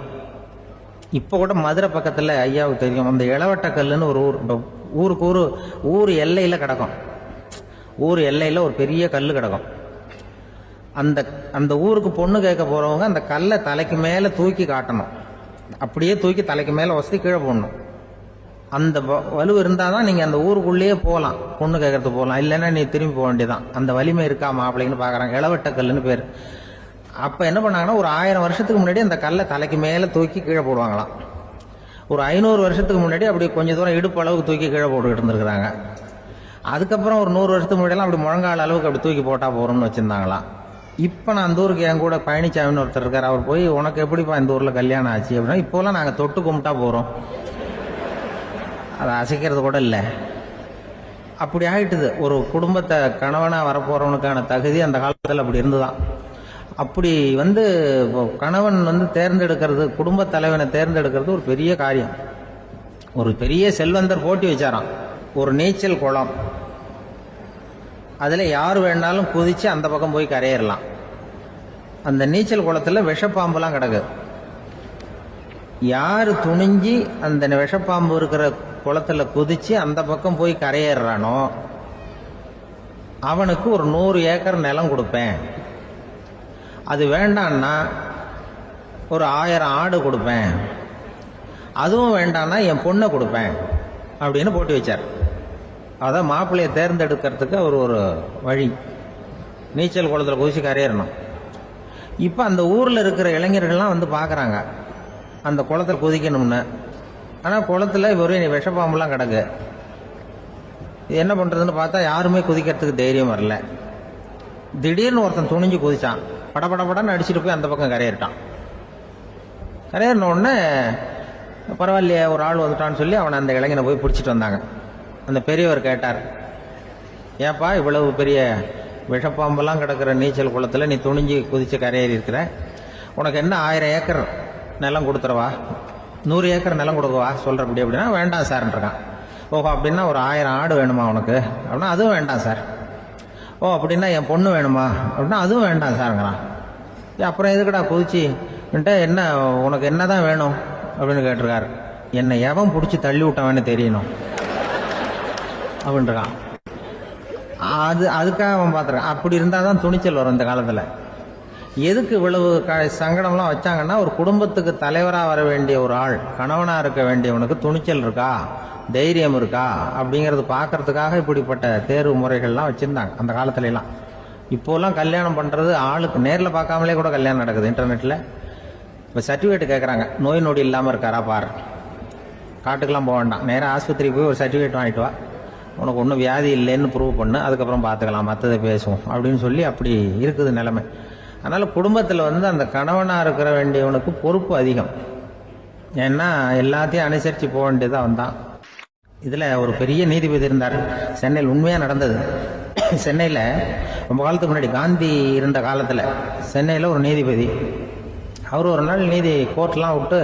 இப்ப கூட மதுரை பக்கத்துல ஐயாவுக்கு தெரியும், அந்த இளவட்டக்கல்லுன்னு ஒரு ஊருக்கு ஊர் எல்லையில கிடக்கும். ஊர் எல்லையில ஒரு பெரிய கல்லு கிடக்கும். அந்த ஊருக்கு பொண்ணு கேட்க போறவங்க அந்த கல்லை தலைக்கு மேல தூக்கி காட்டணும். அப்படியே தூக்கி தலைக்கு மேல வசதி கீழே போடணும். அந்த வலு இருந்தாதான் நீங்க அந்த ஊருக்குள்ளேயே போகலாம், பொண்ணு கேட்கறது போகலாம். இல்லைன்னா நீ திரும்பி போக வேண்டியதான். அந்த வலிமை இருக்கா மாப்பிள்ளைன்னு பாக்குறாங்க. இளவட்டக்கல்லுன்னு பேரு. அப்ப என்ன பண்ணாங்கன்னா, ஒரு 1000 வருஷத்துக்கு முன்னாடி அந்த கல்லை தலைக்கு மேல தூக்கி கீழே போடுவாங்களாம். ஒரு 500 வருஷத்துக்கு முன்னாடி அப்படி கொஞ்சம் தூரம் இடுப்பு அளவுக்கு தூக்கி கீழே போட்டுக்கிட்டு இருந்திருக்கிறாங்க. அதுக்கப்புறம் ஒரு 100 வருஷத்துக்கு முன்னாடி அப்படி முழங்கால அளவுக்கு அப்படி தூக்கி போட்டா போறோம்னு வச்சிருந்தாங்களாம். இப்ப நான் அந்த ஊருக்கு என் கூட பழனிசாமின்னு ஒருத்தர் இருக்காரு. அவர் போய், உனக்கு எப்படிப்பா இந்த ஊர்ல கல்யாணம் ஆச்சு அப்படின்னா, இப்போலாம் நாங்க தொட்டு கும்பிட்டா போறோம், அதை அசைக்கிறது கூட இல்லை. அப்படி ஆயிட்டுது. ஒரு குடும்பத்தை கணவனா வரப்போறவனுக்கான தகுதி அந்த காலத்தில் அப்படி இருந்துதான். அப்படி கணவன் தேர்ந்தெடுக்கிறது, குடும்ப தலைவனை தேர்ந்தெடுக்கிறது ஒரு பெரிய காரியம். ஒரு பெரிய செல்வந்தர் போட்டி வச்சாராம், ஒரு நீச்சல் குளம், அதுல யார் வேணாலும் குதிச்சு அந்த பக்கம் போய் கரையேறலாம். அந்த நீச்சல் குளத்துல விஷப்பாம்புலாம் கிடக்கு. யாரு துணிஞ்சி அந்த விஷப்பாம்பு இருக்கிற குளத்துல குதிச்சு அந்த பக்கம் போய் கரையேறானோ அவனுக்கு ஒரு 100 ஏக்கர் நிலம் கொடுப்பேன். அது வேண்டான்னா ஒரு 1000 ஆடு கொடுப்பேன். அதுவும் வேண்டான்னா என் பொண்ணை கொடுப்பேன் அப்படின்னு போட்டி வச்சார். அதான் மாப்பிள்ளையை தேர்ந்தெடுக்கிறதுக்கு அவர் ஒரு வழி, நீச்சல் குளத்துல குதிச்சு கரையேறணும். இப்ப அந்த ஊர்ல இருக்கிற இளைஞர்கள்லாம் பாக்குறாங்க அந்த குளத்துல குதிக்கணும்னு. ஆனா குளத்துல ஒரே விஷப்பாம்புலாம் கிடக்கு. என்ன பண்றதுன்னு பார்த்தா யாருமே குதிக்கிறதுக்கு தைரியம் வரல. திடீர்னு ஒருத்தன் துணிஞ்சு குதிச்சான், படபடன்னு அடிச்சுட்டு போய் அந்த பக்கம் கரையேறிட்டான். கரையேறின உடனே பரவாயில்லையே ஒரு ஆள் வந்துட்டான்னு சொல்லி அவனை அந்த இளைஞனை போய் பிடிச்சிட்டு வந்தாங்க. அந்த பெரியவர் கேட்டார், ஏப்பா இவ்வளவு பெரிய விஷப்பாம்பெல்லாம் கிடக்கிற நீச்சல் குளத்துல நீ துணிஞ்சு குதிச்சு கரையேறி இருக்கிற, உனக்கு என்ன 1000 ஏக்கர் நிலம் கொடுத்துறவா 100 ஏக்கர் நிலம் கொடுக்கவா சொல்கிறபடி அப்படின்னா வேண்டாம் சார்ன்றான். ஓஹோ அப்படின்னா ஒரு 1000 ஆடு வேணுமா உனக்கு அப்படின்னா அதுவும் வேண்டாம் சார். ஓ அப்படின்னா என் பொண்ணு வேணுமா அப்படின்னா அதுவும் வேண்டாம் சாருங்கிறான். அப்புறம் எதுக்குடா குதிச்சுன்ட்டு என்ன உனக்கு என்ன தான் வேணும் அப்படின்னு கேட்டிருக்காரு. என்னை எவன் பிடிச்சி தள்ளி விட்டவன்னு தெரியணும் அப்படின்றான். அதுக்காக அவன் பார்த்துருக்கான். அப்படி இருந்தால் தான் துணிச்சல் வரும் இந்த காலத்தில். எதுக்கு இவ்வளவு சங்கடம்லாம் வச்சாங்கன்னா, ஒரு குடும்பத்துக்கு தலைவராக வர வேண்டிய ஒரு ஆள், கணவனாக இருக்க வேண்டியவனுக்கு துணிச்சல் இருக்கா, தைரியம் இருக்கா அப்படிங்கிறது பார்க்கறதுக்காக இப்படிப்பட்ட தேர்வு முறைகள்லாம் வச்சுருந்தாங்க அந்த காலத்துலலாம். இப்போலாம் கல்யாணம் பண்ணுறது ஆளுக்கு நேரில் பார்க்காமலே கூட கல்யாணம் நடக்குது இன்டர்நெட்டில். இப்போ சர்டிஃபிகேட் கேட்குறாங்க, நோய் நொடி இல்லாமல் இருக்காரா பாரு. காட்டுக்கெலாம் போக வேண்டாம், நேராக ஆஸ்பத்திரிக்கு போய் ஒரு சர்டிஃபிகேட் வாங்கிட்டு வா, உனக்கு ஒன்றும் வியாதி இல்லைன்னு ப்ரூவ் பண்ணு, அதுக்கப்புறம் பார்த்துக்கலாம், மற்றதை பேசுவோம் அப்படின்னு சொல்லி அப்படி இருக்குது நிலைமை. அதனால் குடும்பத்தில் அந்த கணவனாக இருக்கிற வேண்டியவனுக்கு பொறுப்பு அதிகம். ஏன்னா எல்லாத்தையும் அனுசரித்து போக வேண்டியதாக வந்தான். இதில் ஒரு பெரிய நீதிபதி இருந்தார் சென்னையில், உண்மையாக நடந்தது. சென்னையில் ரொம்ப காலத்துக்கு முன்னாடி காந்தி இருந்த காலத்தில் சென்னையில் ஒரு நீதிபதி, அவர் ஒரு நாள் நீதி கோர்ட்லாம் விட்டு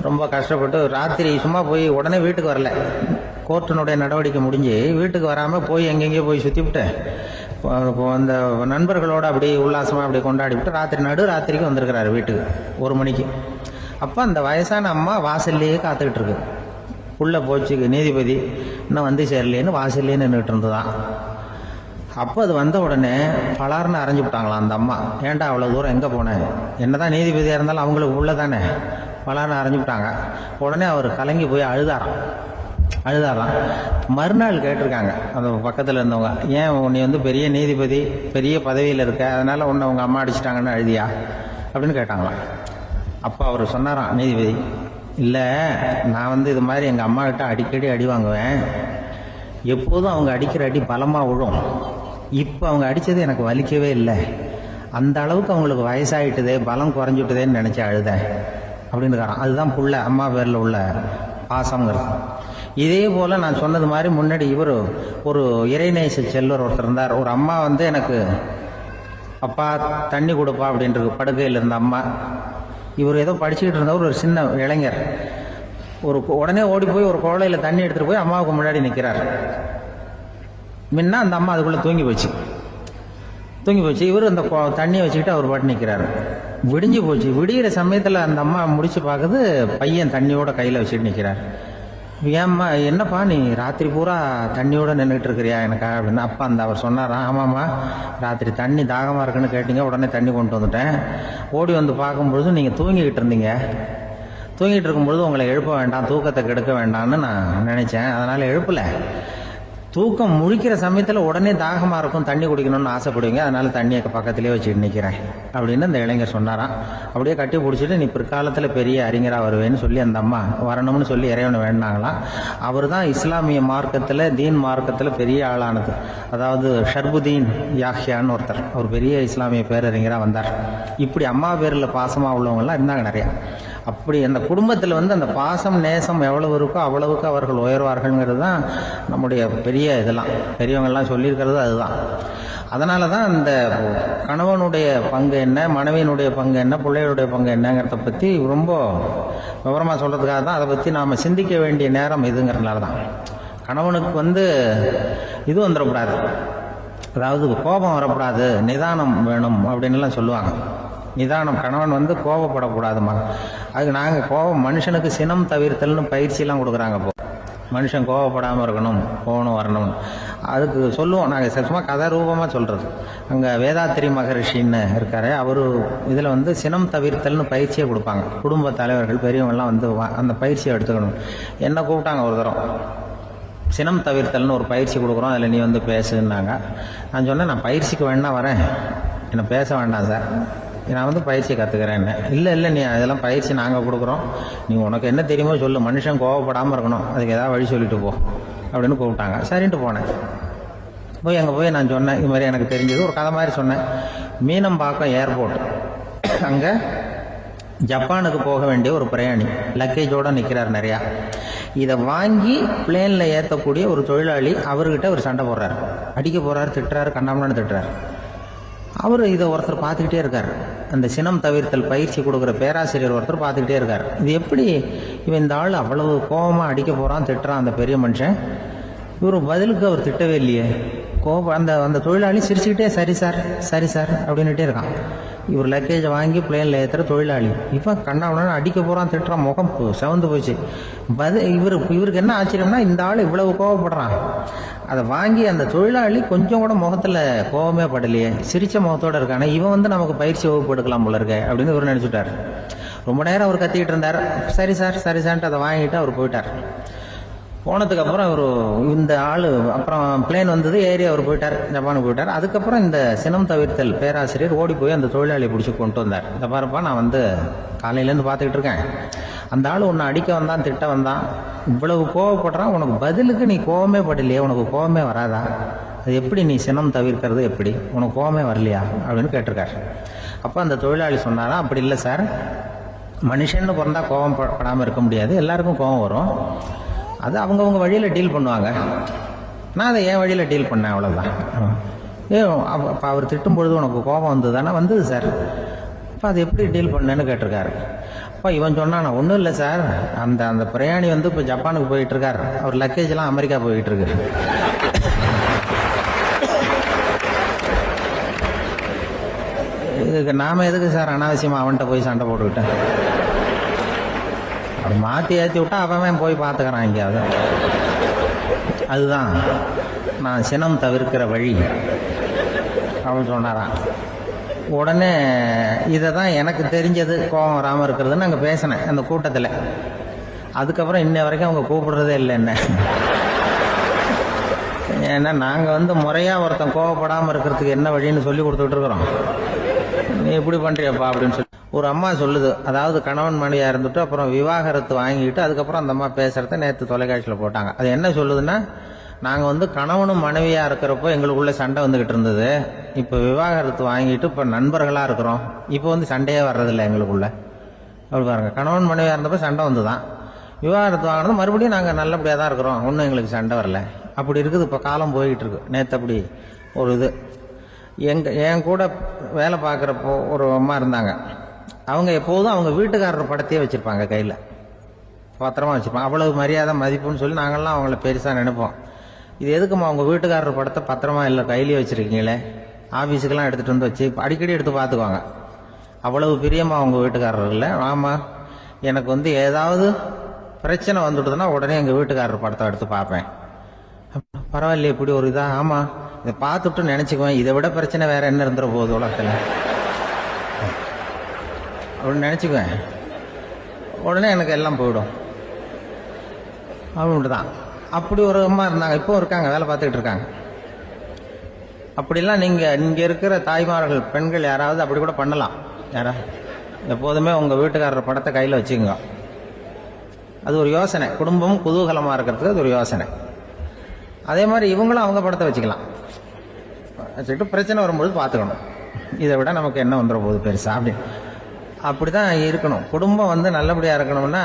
ரொம்ப கஷ்டப்பட்டு ராத்திரி சும்மா போய் உடனே வீட்டுக்கு வரல. கோர்ட்டினுடைய நடவடிக்கை முடிஞ்சு வீட்டுக்கு வராமல் போய் எங்கெங்கேயோ போய் சுற்றிவிட்டு அந்த நண்பர்களோடு அப்படி உல்லாசமாக அப்படி கொண்டாடிவிட்டு ராத்திரிக்கு வந்திருக்கிறாரு வீட்டுக்கு 1 மணிக்கு. அப்போ அந்த வயசான அம்மா வாசல்லையே காத்துக்கிட்டு இருக்கு. உள்ளே போச்சு நீதிபதி இன்னும் வந்து சேரலேன்னு வாசல்லே நின்றுட்டு இருந்துதான். அப்போ அது வந்த உடனே பலார்னு அரைஞ்சு விட்டாங்களாம் அந்த அம்மா. ஏன்டா அவ்வளோ தூரம் எங்கே போனேன், என்னதான் நீதிபதியாக இருந்தாலும் அவங்களுக்கு உள்ள தானே, பலார்னு அரைஞ்சு விட்டாங்க. உடனே அவர் கலங்கி போய் அழுதாராம். மறுநாள் கேட்டிருக்காங்க அந்த பக்கத்தில் இருந்தவங்க, ஏன் நீ பெரிய நீதிபதி, பெரிய பதவியில் இருக்க, அதனால உன்னை உங்கள் அம்மா அடிச்சிட்டாங்கன்னு அழுதியா அப்படின்னு கேட்டாங்களாம். அப்போ அவர் சொன்னாராம் நீதிபதி, இல்லை நான் இது மாதிரி எங்கள் அம்மா கிட்ட அடிக்கடி அடி வாங்குவேன், எப்போதும் அவங்க அடிக்கிற அடி பலமாக விழும், இப்போ அவங்க அடித்தது எனக்கு வலிக்கவே இல்லை, அந்த அளவுக்கு அவங்களுக்கு வயசாகிட்டுதே, பலம் குறைஞ்சிட்டுதேன்னு நினச்சி அழுதேன் அப்படின்னு இருக்காராம். அதுதான் புள்ள அம்மா பேரில் உள்ள பாசங்கிறது. இதே போல் நான் சொன்னது மாதிரி முன்னாடி இவர் ஒரு இறைநேச செல்வர் ஒருத்தர் இருந்தார். ஒரு அம்மா எனக்கு அப்பா தண்ணி கொடுப்பா அப்படின்றது படுக்கையில் இருந்த அம்மா. இவர் ஏதோ படிச்சுக்கிட்டு இருந்தவர், ஒரு சின்ன இளைஞர், உடனே ஓடி போய் ஒரு குவளையில் தண்ணி எடுத்துகிட்டு போய் அம்மாவுக்கு முன்னாடி நிற்கிறார். முன்ன அந்த அம்மா அதுக்குள்ளே தூங்கி போச்சு. இவர் அந்த தண்ணியை வச்சுக்கிட்டு அவர் பாட்டு நிற்கிறாரு. விடிஞ்சு போச்சு. விடிகிற சமயத்தில் அந்த அம்மா முடிச்சு பார்க்குது, பையன் தண்ணியோட கையில் வச்சுட்டு நிற்கிறார். ஏம்மா என்னப்பா நீ ராத்திரி பூரா தண்ணியோட நின்றுட்டு இருக்கிறியா எனக்கா அப்படின்னு. அப்பா அவர் சொன்னார், ஆமாம்மா ராத்திரி தண்ணி தாகமாக இருக்குன்னு கேட்டீங்க, உடனே தண்ணி கொண்டு வந்துட்டேன். ஓடி வந்து பார்க்கும்பொழுது நீங்கள் தூங்கிக்கிட்டு இருந்தீங்க. தூங்கிட்டு இருக்கும்பொழுது உங்களை எழுப்ப வேண்டாம், தூக்கத்தை கெடுக்க வேண்டாம்னு நான் நினச்சேன், அதனால் எழுப்பலை. தூக்கம் முழிக்கிற சமயத்தில் உடனே தாகமாக இருக்கும், தண்ணி குடிக்கணும்னு ஆசைப்படுவீங்க, அதனால தண்ணியை பக்கத்திலே வச்சுட்டு நிற்கிறேன் அப்படின்னு அந்த இளைஞர் சொன்னாராம். அப்படியே கட்டி பிடிச்சிட்டு நீ பிற்காலத்தில் பெரிய அறிஞராக வருவேன்னு சொல்லி அந்த அம்மா வரணும்னு சொல்லி இறைவனை வேண்டாங்களாம். அவர் தான் இஸ்லாமிய மார்க்கத்தில், தீன் மார்க்கத்தில் பெரிய ஆளானது. அதாவது ஷர்புதீன் யாஹ்யான்னு ஒருத்தர், அவர் பெரிய இஸ்லாமிய பேரறிஞராக வந்தார். இப்படி அம்மா பேரில் பாசமாக உள்ளவங்கலாம் இருந்தாங்க நிறையா. அப்படி அந்த குடும்பத்தில் அந்த பாசம் நேசம் எவ்வளவு இருக்கோ அவ்வளவுக்கு அவர்கள் உயர்வார்கள்ங்கிறது தான் நம்முடைய பெரிய இதெல்லாம் பெரியவங்கள்லாம் சொல்லியிருக்கிறது அதுதான். அதனால தான் அந்த கணவனுடைய பங்கு என்ன, மனைவியினுடைய பங்கு என்ன, பிள்ளைகளுடைய பங்கு என்னங்கிறத பற்றி ரொம்ப விவரமாக சொல்கிறதுக்காக தான் அதை பற்றி நாம் சிந்திக்க வேண்டிய நேரம் இதுங்கிறதுனால தான். கணவனுக்கு இது வந்துடக்கூடாது, அதாவது கோபம் வரக்கூடாது, நிதானம் வேணும் அப்படின்லாம் சொல்லுவாங்க. நிதானம், கணவன் கோபப்படக்கூடாதுமா. அதுக்கு நாங்கள் கோபம், மனுஷனுக்கு சினம் தவிர்த்தல்னு பயிற்சியெல்லாம் கொடுக்குறாங்க. இப்போ மனுஷன் கோபப்படாமல் இருக்கணும், போகணும் வரணும், அதுக்கு சொல்லுவோம் நாங்கள். சும்மா கதை ரூபமாக சொல்கிறது. அங்கே வேதாத்திரி மகரிஷின்னு இருக்காரு, அவர் இதில் சினம் தவிர்த்தல்னு பயிற்சியை கொடுப்பாங்க. குடும்ப தலைவர்கள் பெரியவங்கள்லாம் அந்த பயிற்சியை எடுத்துக்கணும். என்ன கூப்பிட்டாங்க ஒரு தரம், சினம் தவிர்த்தல்னு ஒரு பயிற்சி கொடுக்குறோம், அதில் நீ பேசுன்னாங்க. நான் சொன்னேன், நான் பயிற்சிக்கு வேணா வரேன், என்னை பேச வேண்டாம் சார், நான் பயிற்சி கற்றுக்கிறேன். இல்லை நீ அதெல்லாம் பயிற்சி நாங்கள் கொடுக்குறோம், நீ உனக்கு என்ன தெரியுமோ சொல்லு, மனுஷன் கோவப்படாமல் இருக்கணும், அதுக்கு ஏதாவது வழி சொல்லிட்டு போ அப்படின்னு கூப்பிட்டாங்க. சரின்ட்டு போனேன். அங்கே போய் நான் சொன்னேன், இது மாதிரி எனக்கு தெரிஞ்சது ஒரு கதை மாதிரி சொன்னேன். மீனம்பாக்கம் ஏர்போர்ட், அங்கே ஜப்பானுக்கு போக வேண்டிய ஒரு பிரயாணி லக்கேஜோடு நிற்கிறார் நிறையா. இதை வாங்கி பிளேனில் ஏற்றக்கூடிய ஒரு தொழிலாளி அவர்கிட்ட ஒரு சண்டை போடுறார், அடிக்க போகிறார், திட்டுறாரு, கண்ணாமலான்னு திட்டுறாரு. அவர் இதை ஒருத்தர் பார்த்துக்கிட்டே இருக்கார். அந்த சினம் தவிர்த்தல் பயிற்சி கொடுக்குற பேராசிரியர் ஒருத்தர் பார்த்துக்கிட்டே இருக்கார். இது எப்படி இவன் இந்த ஆள் அவ்வளவு கோபமாக அடிக்க போகிறான், திட்டுறான் அந்த பெரிய மனுஷன், இவர் பதிலுக்கு அவர் திட்டவே இல்லையே. கோபம் அந்த அந்த தொழிலாளி சிரிச்சுக்கிட்டே சரி சார் சரி சார் அப்படின்னுட்டே இருக்கான். இவர் லக்கேஜை வாங்கி பிளேனில் ஏற்றுற தொழிலாளி இப்போ கண்ணாவுடனே அடிக்க போகிறான், திட்டுறான், முகம் செவந்து போச்சு. இவருக்கு என்ன ஆச்சரியம்னா இந்த ஆள் இவ்வளவு கோவப்படுறான். அதை வாங்கி அந்த தொழிலாளி கொஞ்சம் கூட முகத்தில் கோபமே படலையே, சிரிச்ச முகத்தோடு இருக்கானே, இவன் நமக்கு பயிற்சி வகுப்பு எடுக்கலாம் போல இருக்க அப்படின்னு இவர் நினச்சிட்டார். ரொம்ப நேரம் அவர் கத்திக்கிட்டு இருந்தார். சரி சார் சரி சார்ன்ட்டு அதை வாங்கிட்டு அவர் போயிட்டார். போனதுக்கு அப்புறம் அவர் இந்த ஆள் அப்புறம் பிளேன் வந்தது, ஏறி அவர் போயிட்டார், ஜப்பானுக்கு போயிட்டார். அதுக்கப்புறம் இந்த சினம் தவிர்த்தல் பேராசிரியர் ஓடி போய் அந்த தொழிலாளியை பிடிச்சி கொண்டு வந்தார். இந்த பாருப்பா, நான் காலையிலேருந்து பார்த்துக்கிட்டு இருக்கேன், அந்த ஆள் உன்னை அடிக்க வந்தான், திட்ட வந்தான், இவ்வளவு கோவப்படுறான், உனக்கு பதிலுக்கு நீ கோவமே படலையே, உனக்கு கோவமே வராதா, அது எப்படி நீ சினம் தவிர்க்கிறது, எப்படி உனக்கு கோவமே வரலையா அப்படின்னு கேட்டிருக்காரு. அப்போ அந்த தொழிலாளி சொன்னாரா, அப்படி இல்லை சார், மனுஷன்னு பிறந்தா கோவம் படாமல் இருக்க முடியாது, எல்லாருக்கும் கோவம் வரும், அது அவங்கவுங்க வழியில் டீல் பண்ணுவாங்க, நான் அதை என் வழியில் டீல் பண்ணேன், அவ்வளோதான். அப்போ அவர் திட்டும் பொழுது உனக்கு கோபம் வந்தது தானே? வந்தது சார். அப்போ அது எப்படி டீல் பண்ணேன்னு கேட்டிருக்காரு. அப்போ இவன் சொன்னான், நான் ஒன்றும் இல்லை சார், அந்த அந்த பிரயாணி இப்போ ஜப்பானுக்கு போயிட்டு இருக்கார், அவர் லக்கேஜ்லாம் அமெரிக்கா போயிட்டு இருக்கு. இதுக்கு நாம எதுக்கு சார் அனாவசியமாக அவன்கிட்ட போய் சண்டை போட்டுக்கிட்டேன், அப்படி மாற்றி ஏற்றி விட்டா அவன் போய் பார்த்துக்கிறான் எங்கேயாவது. அதுதான் நான் சினம் தவிர்க்கிற வழி அப்படின்னு சொன்னாரான். உடனே இதை தான் எனக்கு தெரிஞ்சது கோபம் வராமல் இருக்கிறதுன்னு அங்கே பேசினேன் அந்த கூட்டத்தில். அதுக்கப்புறம் இன்ன வரைக்கும் அவங்க கூப்பிடுறதே இல்லை என்ன. ஏன்னா நாங்கள் முறையாக ஒருத்தன் கோவப்படாமல் இருக்கிறதுக்கு என்ன வழின்னு சொல்லி கொடுத்துட்டு இருக்கிறோம். நீ இப்படி பண்ணுறியப்பா அப்படின்னு சொல்லி ஒரு அம்மா சொல்லுது. அதாவது கணவன் மனைவியாக இருந்துட்டு அப்புறம் விவாகரத்து வாங்கிட்டு அதுக்கப்புறம் அந்த அம்மா பேசுகிறத நேற்று தொலைக்காட்சியில் போட்டாங்க. அது என்ன சொல்லுதுன்னா, நாங்கள் கணவனும் மனைவியாக இருக்கிறப்போ எங்களுக்குள்ளே சண்டை வந்துக்கிட்டு இருந்தது, இப்போ விவாகரத்து வாங்கிட்டு இப்போ நண்பர்களாக இருக்கிறோம், இப்போ சண்டையே வர்றதில்லை எங்களுக்குள்ள. அப்படி பாருங்கள், கணவன் மனைவியாக இருந்தப்போ சண்டை வந்து தான், விவாகரத்து வாங்கினது மறுபடியும் நாங்கள் நல்லபடியாக தான் இருக்கிறோம், ஒன்றும் எங்களுக்கு சண்டை வரல. அப்படி இருக்குது இப்போ காலம் போய்கிட்டு இருக்கு. நேற்று அப்படி ஒரு இது என் கூட வேலை பார்க்குறப்போ ஒரு அம்மா இருந்தாங்க. அவங்க எப்போதும் அவங்க வீட்டுக்காரர் படத்தையே வச்சுருப்பாங்க, கையில் பத்திரமா வச்சுருப்பாங்க. அவ்வளவு மரியாதை மதிப்புன்னு சொல்லி நாங்கள்லாம் அவங்கள பெருசாக நினைப்போம். இது எதுக்குமா அவங்க வீட்டுக்காரர் படத்தை பத்திரமா இல்லை கையிலேயே வச்சுருக்கீங்களே, ஆஃபீஸுக்கெல்லாம் எடுத்துகிட்டு வச்சு அடிக்கடி எடுத்து பார்த்துக்குவாங்க. அவ்வளவு பிரியமா அவங்க வீட்டுக்காரர் இல்லை. ஆமாம், எனக்கு ஏதாவது பிரச்சனை வந்துட்டுதுன்னா உடனே எங்கள் வீட்டுக்காரர் படத்தை எடுத்து பார்ப்பேன். பரவாயில்லையே இப்படி ஒரு இதா? ஆமாம், இதை பார்த்துட்டு நினச்சிக்குவேன், இதை விட பிரச்சனை வேற என்ன இருந்துட போகுது உலகத்தில் அப்படின்னு நினச்சிக்குவேன். உடனே எனக்கு எல்லாம் போயிடும் அப்படின்ட்டு தான். அப்படி ஒரு அம்மா இருந்தாங்க, இப்போ இருக்காங்க, வேலை பார்த்துக்கிட்டு இருக்காங்க. அப்படிலாம் இங்கே இருக்கிற தாய்மார்கள் பெண்கள் யாராவது அப்படி கூட பண்ணலாம். யாரா எப்போதுமே உங்கள் வீட்டுக்காரர் படத்தை கையில் வச்சுக்கோங்க. அது ஒரு யோசனை, குடும்பம் குதூகலமாக இருக்கிறதுக்கு அது ஒரு யோசனை. அதே மாதிரி இவங்களும் அவங்க படத்தை வச்சுக்கலாம், வச்சுக்கிட்டு பிரச்சனை வரும்போது பார்த்துக்கணும், இதை விட நமக்கு என்ன வந்துட போகுது பெருசா அப்படின்னு. அப்படி தான் இருக்கணும். குடும்பம் நல்லபடியாக இருக்கணும்னா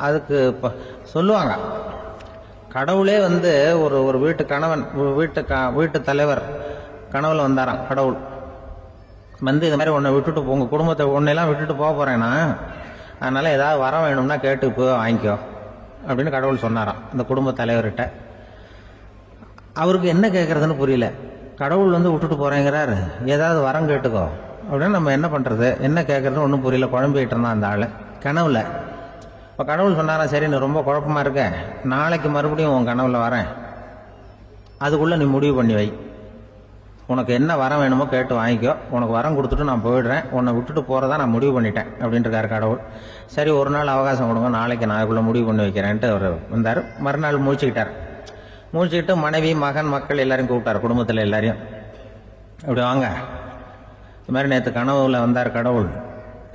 அதுக்கு இப்போ சொல்லுவாங்க, கடவுளே ஒரு ஒரு வீட்டு கணவன் வீட்டு தலைவர் கனவுல வந்தாராம். கடவுள் இது மாதிரி உன்னை விட்டுட்டு உங்கள் குடும்பத்தை உன்னையெல்லாம் விட்டுட்டு போக போகிறேன்னா, அதனால் ஏதாவது வரம் வேணும்னா கேட்டு போய் வாங்கிக்கோ அப்படின்னு கடவுள் சொன்னாராம் இந்த குடும்ப தலைவர்கிட்ட. அவருக்கு என்ன கேட்குறதுன்னு புரியல. கடவுள் விட்டுட்டு போகிறேங்கிறாரு, ஏதாவது வரம் கேட்டுக்கோ அப்படின்னு. நம்ம என்ன பண்ணுறது, என்ன கேட்குறதுன்னு ஒன்றும் புரியல, குழம்பிக்கிட்டு இருந்தான் அந்த ஆள் கனவுல. இப்போ கடவுள் சொன்னாரா, சரி நீ ரொம்ப குழப்பமாக இருக்க, நாளைக்கு மறுபடியும் உன் கனவுல வரேன், அதுக்குள்ளே நீ முடிவு பண்ணி வை, உனக்கு என்ன வரம் வேணுமோ கேட்டு வாங்கிக்கோ, உனக்கு வரம் கொடுத்துட்டு நான் போயிடுறேன், உன்னை விட்டுட்டு போகிறதா நான் முடிவு பண்ணிட்டேன் அப்படின்ட்டுருக்காரு கடவுள். சரி ஒரு நாள் அவகாசம் கொடுங்க, நாளைக்கு நான் அதுக்குள்ளே முடிவு பண்ணி வைக்கிறேன்ட்டு அவர் வந்தார். மறுநாள் மூழ்கிக்கிட்டு மனைவி மகன் மக்கள் எல்லாரையும் கூப்பிட்டார், குடும்பத்தில் எல்லாரையும். அப்படி வாங்க, இது மாதிரி நேற்று கனவுல வந்தார் கடவுள்,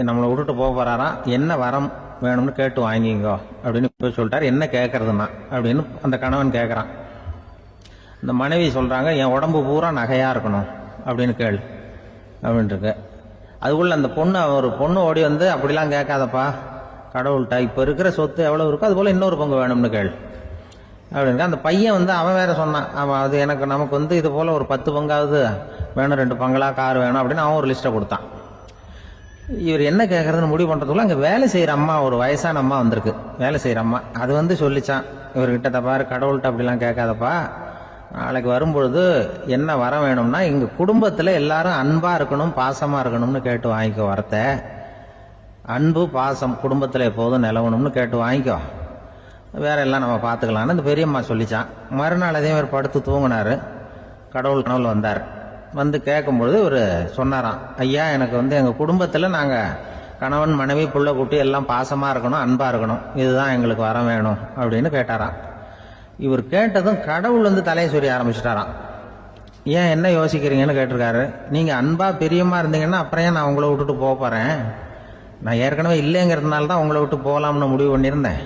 நம்மளை விட்டுட்டு போக போகிறாராம், என்ன வரம் வேணும்னு கேட்டு வாங்கிங்கோ அப்படின்னு போய் சொல்லிட்டார். என்ன கேட்கறதுன்னா அப்படின்னு அந்த கணவன் கேட்குறான். இந்த மனைவி சொல்கிறாங்க, என் உடம்பு பூரா நகையாக இருக்கணும் அப்படின்னு கேள் அப்படின்ட்டுருக்கு. அதுக்குள்ள அந்த ஒரு பொண்ணு ஓடி அப்படிலாம் கேட்காதப்பா கடவுள்கிட்ட, இப்போ இருக்கிற சொத்து எவ்வளோ இருக்கோ அதுபோல் இன்னொரு பங்கு வேணும்னு கேள் அப்படின்னு. அந்த பையன் அவன் வேற சொன்னான், அவன் அது நமக்கு இது போல் ஒரு 10 பங்காவது வேணும், 2 பங்களா கார் வேணும் அப்படின்னு அவன் ஒரு லிஸ்ட்டை கொடுத்தான். இவர் என்ன கேட்கறதுன்னு முடிவு பண்றதுக்குள்ள அங்க வேலை செய்யற அம்மா, ஒரு வயசான அம்மா வந்திருக்கு. வேலை செய்யற அம்மா அது சொல்லிச்சான் இவர்கிட்ட, தப்பாரு கடவுள்கிட்ட அப்படிலாம் கேட்காதப்பா, நாளைக்கு வரும்பொழுது என்ன வர வேணும்னா எங்க குடும்பத்துல எல்லாரும் அன்பா இருக்கணும், பாசமா இருக்கணும்னு கேட்டு வாங்கிக்கோ. வரத்தை அன்பு பாசம் குடும்பத்துல எப்போதும் நிலவணும்னு கேட்டு வாங்கிக்கோ, வேற எல்லாம் நம்ம பார்த்துக்கலான்னு அந்த பெரியம்மா சொல்லிச்சான். மறுநாள் அதே மாதிரி படுத்து தூங்கினாரு. கடவுள் கனவுல வந்தார். வந்து கேட்கும்பொழுது இவர் சொன்னாராம், ஐயா எனக்கு எங்கள் குடும்பத்தில் நாங்கள் கணவன் மனைவி புள்ள குட்டி எல்லாம் பாசமாக இருக்கணும், அன்பாக இருக்கணும், இதுதான் எங்களுக்கு வர வேணும் அப்படின்னு கேட்டாராம். இவர் கேட்டதும் கடவுள் தலையை சொரிய ஆரம்பிச்சிட்டாராம். ஏன் என்ன யோசிக்கிறீங்கன்னு கேட்டிருக்காரு. நீங்கள் அன்பாக பிரியமாக இருந்தீங்கன்னா அப்புறம் ஏன் நான் உங்களை விட்டுட்டு போக போகிறேன்? நான் ஏற்கனவே இல்லைங்கிறதுனால தான் உங்களை விட்டு போகலாம்னு முடிவு பண்ணியிருந்தேன்.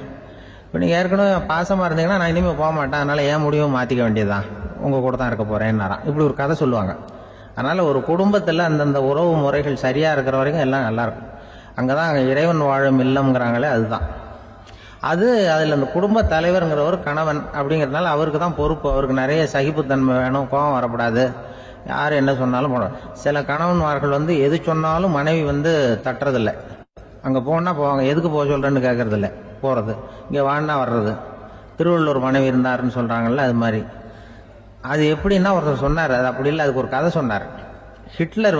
இப்போ நீங்கள் ஏற்கனவே பாசமாக இருந்தீங்கன்னா நான் இனிமேல் போக மாட்டேன், அதனால் ஏன் முடிவை மாற்றிக்க வேண்டியதுதான், உங்கள் கூட தான் இருக்க போகிறேன்னாராம். இப்படி ஒரு கதை சொல்லுவாங்க. அதனால் ஒரு குடும்பத்தில் அந்தந்த உறவு முறைகள் சரியாக இருக்கிற வரைக்கும் எல்லாம் நல்லாயிருக்கும். அங்கே தான் இறைவன் வாழும் இல்லம்ங்கிறாங்களே, அதுதான் அது. அதில் அந்த குடும்ப தலைவருங்கிறவர் கணவன் அப்படிங்கிறதுனால அவருக்கு தான் பொறுப்பு. அவருக்கு நிறைய சகிப்புத்தன்மை வேணும், கோபம் வரக்கூடாது, யார் என்ன சொன்னாலும் போட. சில கணவன்மார்கள் எது சொன்னாலும் மனைவி தட்டுறதில்லை. அங்கே போனால் போவாங்க, எதுக்கு போக சொல்கிறேன்னு கேட்கறதில்ல, போகிறது. இங்கே வான்னா வர்றது. திருவள்ளூர் மனைவி இருந்தாருன்னு சொல்கிறாங்கல்ல, அது மாதிரி. அது எப்படின்னா ஒருத்தர் சொன்னார், அது அப்படி இல்லை, அதுக்கு ஒரு கதை சொன்னார். ஹிட்லர்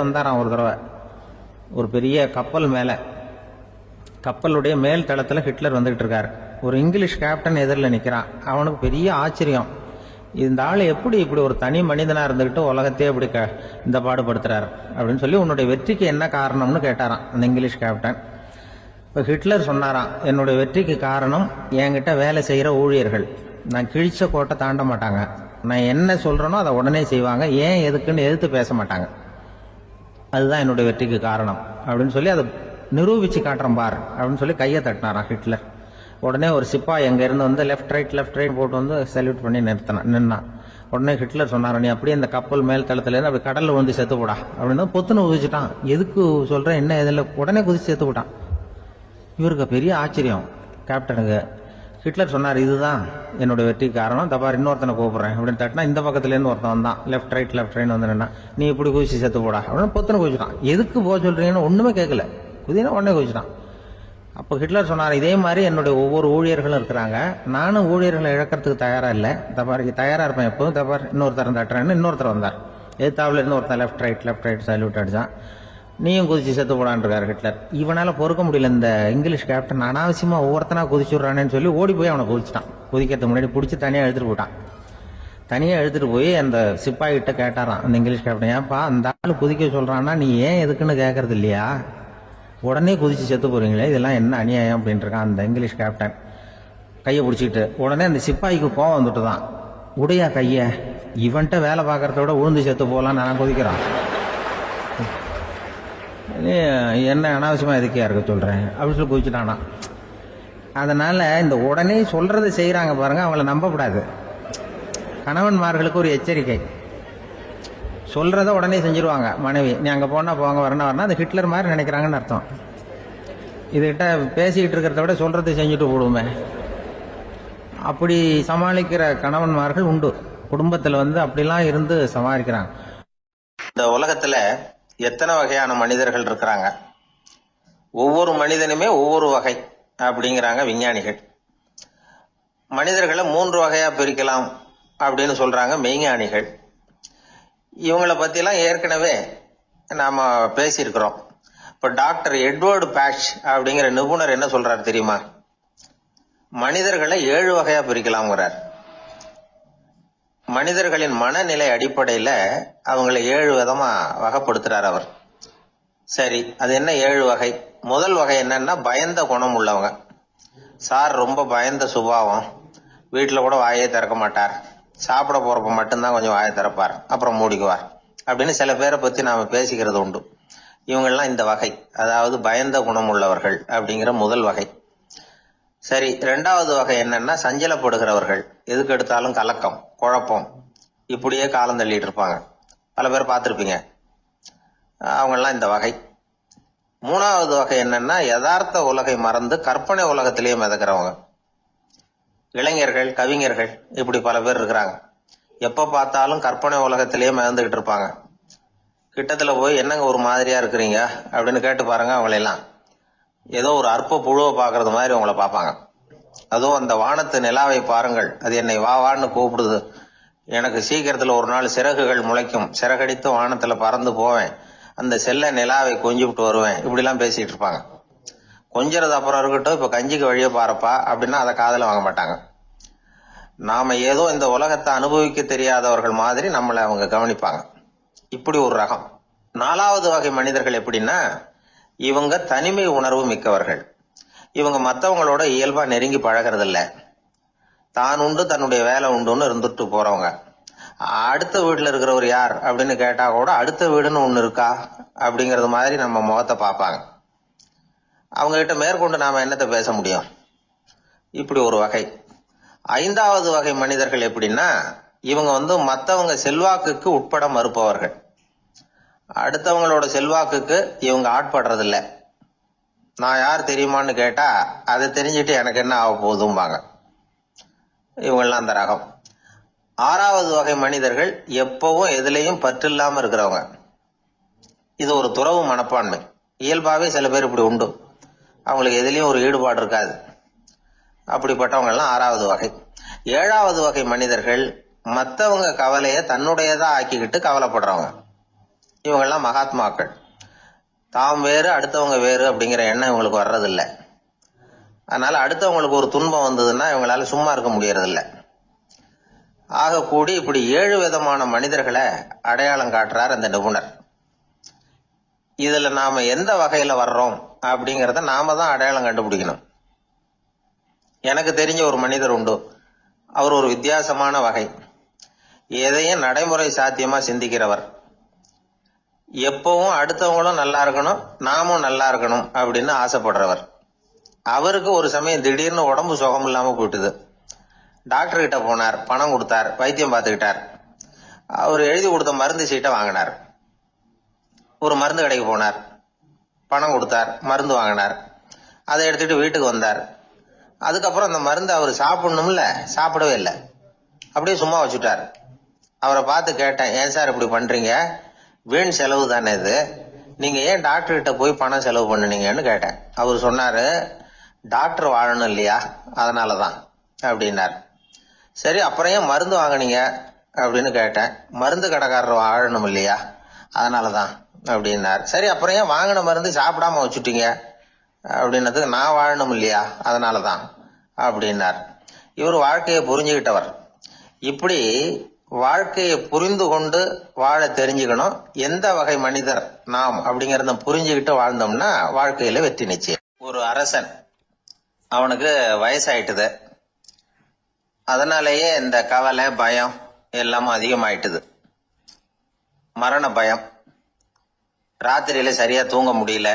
வந்தாராம் ஒரு தடவை. ஒரு பெரிய கப்பல் மேலே, கப்பலுடைய மேல் தளத்தில் ஹிட்லர் வந்துகிட்டு இருக்காரு. ஒரு இங்கிலீஷ் கேப்டன் எதிரில் நிற்கிறான். அவனுக்கு பெரிய ஆச்சரியம், இந்த ஆள் எப்படி இப்படி ஒரு தனி மனிதனாக இருந்துக்கிட்டு உலகத்தையே இப்படி இந்த பாடுபடுத்துறாரு அப்படின்னு சொல்லி, உன்னுடைய வெற்றிக்கு என்ன காரணம்னு கேட்டாராம் அந்த இங்கிலீஷ் கேப்டன். இப்போ ஹிட்லர் சொன்னாராம், என்னுடைய வெற்றிக்கு காரணம் என்கிட்ட வேலை செய்கிற ஊழியர்கள். நான் கிழிச்ச கோட்டை தாண்ட மாட்டாங்க, நான் என்ன சொல்கிறேனோ அதை உடனே செய்வாங்க, ஏன் எதுக்குன்னு எதிர்த்து பேச மாட்டாங்க, அதுதான் என்னுடைய வெற்றிக்கு காரணம் அப்படின்னு சொல்லி அதை நிரூபித்து காட்டுறேன் பார் அப்படின்னு சொல்லி கையை தட்டினாராம் ஹிட்லர். உடனே ஒரு சிப்பாய் எங்கேருந்து லெஃப்ட் ரைட் போட்டு சல்யூட் பண்ணி நின்னான். உடனே ஹிட்லர் சொன்னார், நீ அப்படியே அந்த கப்பல் மேல் தளத்துலேருந்து அப்படி கடலில் செத்து போடா அப்படின்னு பொத்துன்னு குதிச்சுட்டான். எதுக்கு சொல்கிறேன் என்ன இதில், உடனே குதிச்சு செத்து போட்டான். இவருக்கு பெரிய ஆச்சரியம் கேப்டனுக்கு. ஹிட்லர் சொன்னார், இதுதான் என்னோட வெற்றிக்கு காரணம், தப்பார் இன்னொருத்தனை கூப்பிட்றேன் அப்படின்னு தட்டினா இந்த பக்கத்துலேருந்து ஒருத்தன் வந்தான், லெஃப்ட் ரைட் நின்னா, நீ இப்படி குதிச்சு செத்து போடா அப்படின்னு பொத்துன்னு குதிச்சுட்டான். எதுக்கு போக சொல்கிறீங்கன்னு ஒன்றுமே கேட்கல, குதினா உடனே குதிச்சுட்டான். அப்போ ஹிட்லர் சொன்னார், இதே மாதிரி என்னுடைய ஒவ்வொரு ஊழியர்களும் இருக்கிறாங்க, நானும் ஊழியர்களை இழக்கிறதுக்கு தயாராக இல்லை, தப்பாருக்கு தயாராக இருப்பேன் எப்போதும், தப்பார் இன்னொருத்தர் தட்டுறேன்னு இன்னொருத்தர் வந்தார். எதிர்த்தாவில் இருந்து ஒருத்தன் லெஃப்ட் ரைட் சல்யூட் அடிச்சான். நீயும் குதிச்சு செத்து போடான்னு இருக்காரு ஹிட்லர். இவனால பொறுக்க முடியல, இந்த இங்கிலீஷ் கேப்டன் அனாவசியமா ஒவ்வொருத்தனா குதிச்சுடுறானேன்னு சொல்லி ஓடி போய் அவனை குதிச்சிட்டான். குதிக்கிறதுக்கு முன்னாடி பிடிச்சி தனியாக எடுத்துட்டு போட்டான். தனியாக எடுத்துட்டு போய் அந்த சிப்பாய்கிட்ட கேட்டாரான் அந்த இங்கிலீஷ் கேப்டன், ஏன்ப்பா அந்த ஆள் குதிக்க சொல்றான்னா நீ ஏன் எதுக்குன்னு கேட்கறது இல்லையா, உடனே குதிச்சு செத்து போறீங்களே, இதெல்லாம் என்ன அநியாயம் அப்படின்ட்டு இருக்கான் அந்த இங்கிலீஷ் கேப்டன் கையை பிடிச்சிட்டு. உடனே அந்த சிப்பாய்க்கு கோவம் வந்துட்டு தான், உடையா கைய, இவன்ட்ட வேலை பார்க்கறத விட உழுந்து செத்து போகலான்னு நான் குதிக்கிறான், என்ன அனாவசியமா எதுக்கே இருக்க சொல்றேன் அப்படின்னு சொல்லி குதிச்சுட்டானா. அதனால இந்த உடனே சொல்றதை செய்யறாங்க பாருங்க, அவங்கள நம்பக்கூடாது. கணவன்மார்களுக்கு ஒரு எச்சரிக்கை, சொல்றத உடனே செஞ்சிருவாங்க மனைவி, நீ அங்க போனா போங்க வரணும் அது ஹிட்லர் மாதிரி நினைக்கிறாங்கன்னு அர்த்தம். இதுகிட்ட பேசிக்கிட்டு இருக்கிறத விட சொல்றதை செஞ்சுட்டு போடுவோமே, அப்படி சமாளிக்கிற கணவன்மார்கள் உண்டு. குடும்பத்துல அப்படிலாம் இருந்து சமாளிக்கிறாங்க. இந்த உலகத்துல எத்தனை வகையான மனிதர்கள் இருக்கிறாங்க, ஒவ்வொரு மனிதனுமே ஒவ்வொரு வகை அப்படிங்கிறாங்க விஞ்ஞானிகள். மனிதர்களை 3 வகையா பிரிக்கலாம் அப்படின்னு சொல்றாங்க மெய்ஞானிகள். இவங்களை பத்திலாம் ஏற்கனவே நாம பேசியிருக்கிறோம். இப்ப டாக்டர் எட்வர்டு பேட்ச் அப்படிங்கிற நிபுணர் என்ன சொல்றாரு தெரியுமா, மனிதர்களை 7 வகையா பிரிக்கலாம்ங்கிறார். மனிதர்களின் மனநிலை அடிப்படையில அவங்களை 7 விதமா வகைப்படுத்துறார் அவர். சரி, அது என்ன 7 வகை? முதல் வகை என்னன்னா பயந்த குணம் உள்ளவங்க. சார் ரொம்ப பயந்த சுபாவம், வீட்டுல கூட வாயே திறக்க மாட்டார், சாப்பிட போறப்ப மட்டும்தான் கொஞ்சம் வாயை திறப்பார், அப்புறம் மூடிக்குவார் அப்படின்னு சில பேரை பத்தி நாம பேசிக்கிறது உண்டு. இவங்கெல்லாம் இந்த வகை, அதாவது பயந்த குணம் உள்ளவர்கள் அப்படிங்கிற முதல் வகை. சரி, 2வது வகை என்னன்னா சஞ்சலப்படுகிறவர்கள், எதுக்கு எடுத்தாலும் கலக்கம் குழப்பம், இப்படியே காலம் தள்ளிட்டு இருப்பாங்க, பல பேர் பார்த்திருப்பீங்க, அவங்கெல்லாம் இந்த வகை. 3வது வகை என்னன்னா யதார்த்த உலகை மறந்து கற்பனை உலகத்திலேயே மிதக்கிறவங்க, இளைஞர்கள் கவிஞர்கள், இப்படி பல பேர் இருக்கிறாங்க, எப்ப பார்த்தாலும் கற்பனை உலகத்திலேயே மிதந்துகிட்டு இருப்பாங்க. கிட்டத்துல போய் என்னங்க ஒரு மாதிரியா இருக்கிறீங்க அப்படின்னு கேட்டு பாருங்க. அவங்களெல்லாம் ஏதோ ஒரு அற்ப புழுவை பாக்குறது மாதிரி உங்களை பார்ப்பாங்க. அதுவும் அந்த வானத்து நிலாவை பாருங்கள், அது என்னை வா வான்னு கூப்பிடுது, எனக்கு சீக்கிரத்துல ஒரு நாள் சிறகுகள் முளைக்கும், சிறகடித்து வானத்துல பறந்து போவேன், அந்த செல்ல நிலாவை கொஞ்சிவிட்டு வருவேன், இப்படிலாம் பேசிட்டு இருப்பாங்க. கொஞ்சிறது அப்புறம் இருக்கட்டும், இப்ப கஞ்சிக்கு வழியே பாருப்பா அப்படின்னா அதை காதுல வாங்க மாட்டாங்க. நாம ஏதோ இந்த உலகத்தை அனுபவிக்க தெரியாதவர்கள் மாதிரி நம்மளை அவங்க கவனிப்பாங்க. இப்படி ஒரு ரகம். 4வது வகை மனிதர்கள் எப்படின்னா, இவங்க தனிமை உணர்வு மிக்கவர்கள். இவங்க மற்றவங்களோட இயல்பா நெருங்கி பழகிறதில்ல, தான் உண்டு தன்னுடைய வேலை உண்டுன்னு இருந்துட்டு போறவங்க. அடுத்த வீட்டுல இருக்கிறவர் யார் அப்படின்னு கேட்டா கூட அடுத்த வீடுன்னு ஒண்ணு இருக்கா அப்படிங்கறது மாதிரி நம்ம முகத்தை பார்ப்பாங்க. அவங்க கிட்ட மேற்கொண்டு நாம என்னத்தை பேச முடியும்? இப்படி ஒரு வகை. 5வது வகை மனிதர்கள் எப்படின்னா, இவங்க மற்றவங்க செல்வாக்குக்கு உட்பட மறுப்பவர்கள். அடுத்தவங்களோட செல்வாக்குக்கு இவங்க ஆட்படுறதில்ல. நான் யார் தெரியுமான்னு கேட்டா அதை தெரிஞ்சுட்டு எனக்கு என்ன ஆக போகுதும்பாங்க. இவங்கெல்லாம் அந்த ரகம். 6வது வகை மனிதர்கள் எப்பவும் எதுலையும் பற்று இல்லாம இருக்கிறவங்க. இது ஒரு துறவு மனப்பான்மை. இயல்பாவே சில பேர் இப்படி உண்டு, அவங்களுக்கு எதுலயும் ஒரு ஈடுபாடு இருக்காது. அப்படிப்பட்டவங்க எல்லாம் 6வது வகை. 7வது வகை மனிதர்கள் மற்றவங்க கவலைய தன்னுடையதா ஆக்கிக்கிட்டு கவலைப்படுறவங்க. இவங்கெல்லாம் மகாத்மாக்கள். தாம் வேறு அடுத்தவங்க வேறு அப்படிங்கிற எண்ணம் இவங்களுக்கு வர்றதில்லை. அதனால அடுத்தவங்களுக்கு ஒரு துன்பம் வந்ததுன்னா இவங்களால சும்மா இருக்க முடியறதில்லை. ஆக கூடி இப்படி 7 விதமான மனிதர்களை அடையாளம் காட்டுறார் அந்த நிபுணர். இதுல நாம எந்த வகையில வர்றோம் அப்படிங்கறத நாம தான் அடையாளம் கண்டுபிடிக்கணும். எனக்கு தெரிஞ்ச ஒரு மனிதர் உண்டு. அவர் ஒரு வித்தியாசமான வகை. எதையும் நடைமுறை சாத்தியமா சிந்திக்கிறவர். எப்பவும் அடுத்தவங்களும் நல்லா இருக்கணும், நாமும் நல்லா இருக்கணும் அப்படின்னு ஆசைப்படுறவர். அவருக்கு ஒரு சமயம் திடீர்னு உடம்பு சுகம் இல்லாம போயிட்டுது. டாக்டர் கிட்ட போனார், பணம் கொடுத்தார், வைத்தியம் பார்த்துக்கிட்டார். அவர் எழுதி கொடுத்த மருந்து சீட்டை வாங்கினார். ஒரு மருந்து கடைக்கு போனார், பணம் கொடுத்தார், மருந்து வாங்கினார். அதை எடுத்துட்டு வீட்டுக்கு வந்தார். அதுக்கப்புறம் அந்த மருந்து அவர் சாப்பிடணும்ல, சாப்பிடவே இல்லை, அப்படியே சும்மா வச்சுட்டார். அவரை பார்த்து கேட்டேன், ஏன் சார் இப்படி பண்றீங்க, வீண் செலவு தானே இது, நீங்க ஏன் டாக்டர் கிட்ட போய் பணம் செலவு பண்ணுனீங்கன்னு கேட்டேன். அவர் சொன்னாரு, டாக்டர் வாழணும் இல்லையா, அதனாலதான் அப்படின்னார். சரி, அப்புறம் ஏன் மருந்து வாங்கினீங்க அப்படின்னு கேட்டேன். மருந்து கடைக்காரர் வாழணும் இல்லையா, அதனாலதான் அப்படின்னார். சரி, அப்புறம் ஏன் வாங்கின மருந்து சாப்பிடாம வச்சுட்டீங்க அப்படின்னதுக்கு, நான் வாழணும் இல்லையா அதனாலதான் அப்படின்னார். இவர் வாழ்க்கையை புரிஞ்சுக்கிட்டவர். இப்படி வாழ்க்கையை புரிந்து கொண்டு வாழ தெரிஞ்சுக்கணும். எந்த வகை மனிதர் நாம் அப்படிங்கறத புரிஞ்சுக்கிட்டு வாழ்ந்தோம்னா வாழ்க்கையில வெற்றி நிச்சயம். ஒரு அரசன், அவனுக்கு வயசாயிட்டுது. அதனாலேயே இந்த கவலை, பயம் எல்லாமும் அதிகமாயிட்டுது. மரண பயம், ராத்திரியில சரியா தூங்க முடியல,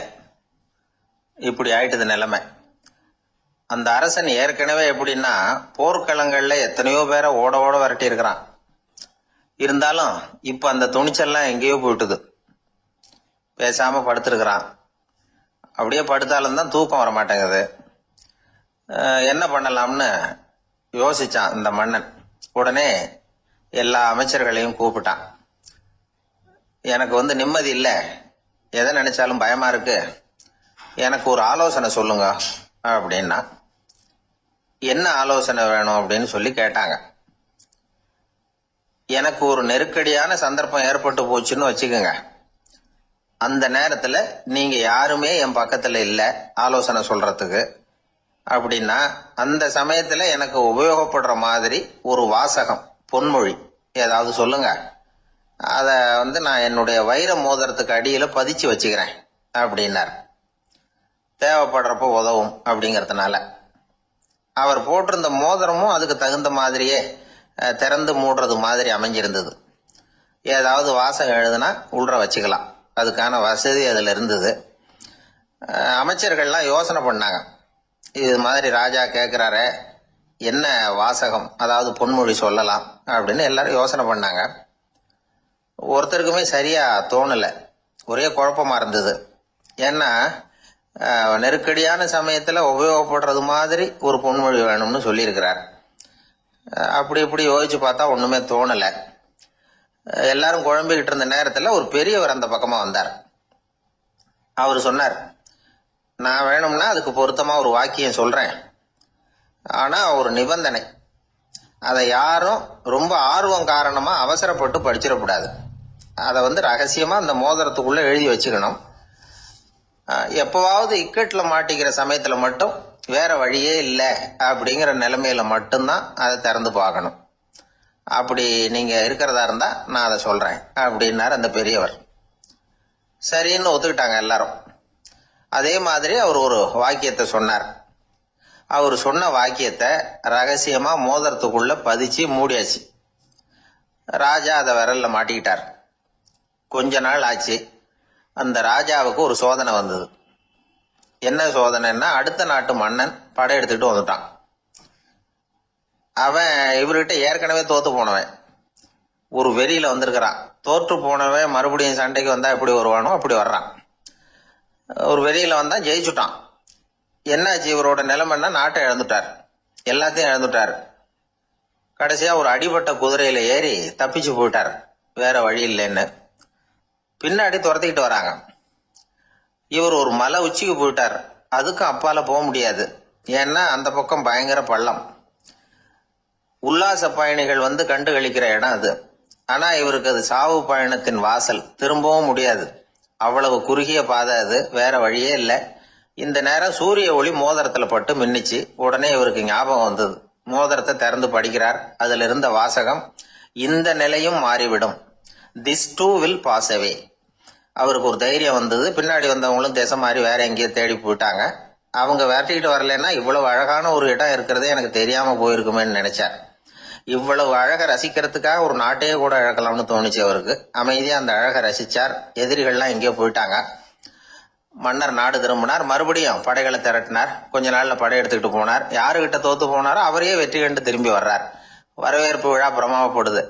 இப்படி ஆயிட்டுது நிலைமை. அந்த அரசன் ஏற்கனவே எப்படின்னா, போர்க்களங்கள்ல எத்தனையோ பேரை ஓட ஓட விரட்டி இருக்கிறான். இருந்தாலும் இப்ப அந்த துணிச்சல்லாம் எங்கேயோ போயிட்டுது. பேசாம படுத்திருக்கிறான். அப்படியே படுத்தாலும் தான் தூக்கம் வர மாட்டேங்குது. என்ன பண்ணலாம்னு யோசிச்சான் இந்த மன்னன். உடனே எல்லா அமைச்சர்களையும் கூப்பிட்டான். எனக்கு நிம்மதி இல்லை, எதை நினைச்சாலும் பயமா இருக்கு, எனக்கு ஒரு ஆலோசனை சொல்லுங்க அப்படின்னா. என்ன ஆலோசனை வேணும் அப்படின்னு சொல்லி கேட்டாங்க. எனக்கு ஒரு நெருக்கடியான சந்தர்ப்பம் ஏற்பட்டு போச்சுன்னு வச்சுக்கோங்க. அந்த நேரத்துல நீங்க யாருமே என் பக்கத்துல இல்ல ஆலோசனை சொல்றதுக்கு அப்படின்னா, அந்த சமயத்துல எனக்கு உபயோகப்படுற மாதிரி ஒரு வாசகம், பொன்மொழி ஏதாவது சொல்லுங்க. அத நான் என்னுடைய வைர மோதிரத்துக்கு அடியில பதிச்சு வச்சுக்கிறேன் அப்படின்னார். தேவைப்படுறப்ப உதவும் அப்படிங்கறதுனால. அவர் போட்டிருந்த மோதிரமும் அதுக்கு தகுந்த மாதிரியே திறந்து மூடுறது மாதிரி அமைஞ்சிருந்தது. ஏதாவது வாசகம் எழுதுனா உள்ள வச்சுக்கலாம், அதுக்கான வசதி அதுல இருந்தது. அமைச்சர்கள்லாம் யோசனை பண்ணாங்க, இது மாதிரி ராஜா கேட்கிறாரே, என்ன வாசகம், அதாவது பொன்மொழி சொல்லலாம் அப்படின்னு எல்லாரும் யோசனை பண்ணாங்க. ஒருத்தருக்குமே சரியா தோணல, ஒரே குழப்பமா இருந்தது. ஏன்னா நெருக்கடியான சமயத்துல உபயோகப்படுறது மாதிரி ஒரு பொன்மொழி வேணும்னு சொல்லியிருக்கிறார். அப்படி இப்படி யோசிச்சு பார்த்தா ஒண்ணுமே தோணல. எல்லாரும் குழம்பிக்கிட்டு இருந்த நேரத்துல ஒரு பெரியவர் அந்த பக்கமா வந்தார். அவர் சொன்னார், நான் வேணும்னா அதுக்கு பொருத்தமா ஒரு வாக்கியம் சொல்றேன், ஆனா ஒரு நிபந்தனை. அதை யாரும் ரொம்ப ஆர்வம் காரணமா அவசரப்பட்டு படிச்சிடக்கூடாது. அதை ரகசியமா அந்த மோதிரத்துக்குள்ள எழுதி வச்சுக்கணும். எப்பவாவது இக்கட்ல மாட்டிக்கிற சமயத்துல மட்டும் வேற வழியே இல்லை அப்படிங்கிற நிலைமையில மட்டும்தான் அதை திறந்து பார்க்கணும். அப்படி நீங்க இருக்கிறதா இருந்தா நான் அதை சொல்றேன் அப்படின்னாரு அந்த பெரியவர். சரின்னு ஒத்துக்கிட்டாங்க எல்லாரும். அதே மாதிரி அவர் ஒரு வாக்கியத்தை சொன்னார். அவர் சொன்ன வாக்கியத்தை ரகசியமா மோதிரத்துக்குள்ள பதிச்சு மூடியாச்சு. ராஜா அதை விரல்ல மாட்டிக்கிட்டார். கொஞ்ச நாள் ஆச்சு. அந்த ராஜாவுக்கு ஒரு சோதனை வந்தது. என்ன சோதனைன்னா, அடுத்த நாட்டு மன்னன் படையெடுத்துட்டு வந்துட்டான். அவன் இவர்கிட்ட ஏற்கனவே தோத்து போனவன், ஒரு வெறியில வந்திருக்கிறான். தோற்று போனவன் மறுபடியும் சண்டைக்கு வந்தா எப்படி வருவானோ அப்படி வர்றான். ஒரு வெறியில வந்தா ஜெயிச்சுட்டான். என்னாச்சு, இவரோட நிலைமைன்னா நாட்டை இழந்துட்டார், எல்லாத்தையும் இழந்துட்டார். கடைசியா ஒரு அடிபட்ட குதிரையில ஏறி தப்பிச்சு போயிட்டார், வேற வழி இல்லைன்னு. பின்னாடி துரத்திக்கிட்டு வராங்க. இவர் ஒரு மலை உச்சிக்கு போயிட்டார். அதுக்கும் அப்பால போக முடியாது, ஏன்னா அந்த பக்கம் பயங்கர பள்ளம். உல்லாச பயணிகள் கண்டு கழிக்கிற இடம் அது. ஆனா இவருக்கு அது சாவு பயணத்தின் வாசல், திரும்பவும் முடியாது. அவ்வளவு குறுகிய பாதை அது, வேற வழியே இல்லை. இந்த நேரம் சூரிய ஒளி மோதிரத்துல பட்டு மின்னிச்சு. உடனே இவருக்கு ஞாபகம் வந்தது. மோதிரத்தை திறந்து படிக்கிறார். அதுல இருந்த வாசகம், இந்த நிலையும் மாறிவிடும், this too will pass away. அவருக்கு ஒரு தைரியம் வந்தது. பின்னாடி வந்தவங்களும் திசை மாறி வேற எங்கேயோ தேடி போயிட்டாங்க. அவங்க விரட்டிக்கிட்டு வரலன்னா இவ்வளவு அழகான ஒரு இடம் இருக்கிறதே எனக்கு தெரியாம போயிருக்குமேன்னு நினைச்சார். இவ்வளவு அழகை ரசிக்கிறதுக்காக ஒரு நாட்டையே கூட இழக்கலாம்னு தோணுச்சு அவருக்கு. அமைதியா அந்த அழகை ரசிச்சார். எதிரிகள்லாம் எங்கேயோ போயிட்டாங்க. மன்னர் நாடு திரும்பினார். மறுபடியும் படைகளை திரட்டினார். கொஞ்ச நாள்ல படை எடுத்துக்கிட்டு போனார். யாருகிட்ட தோத்து போனாரோ அவரையே வெற்றி கண்டு திரும்பி வர்றார். வரவேற்பு விழா பிரமாவப்படுது.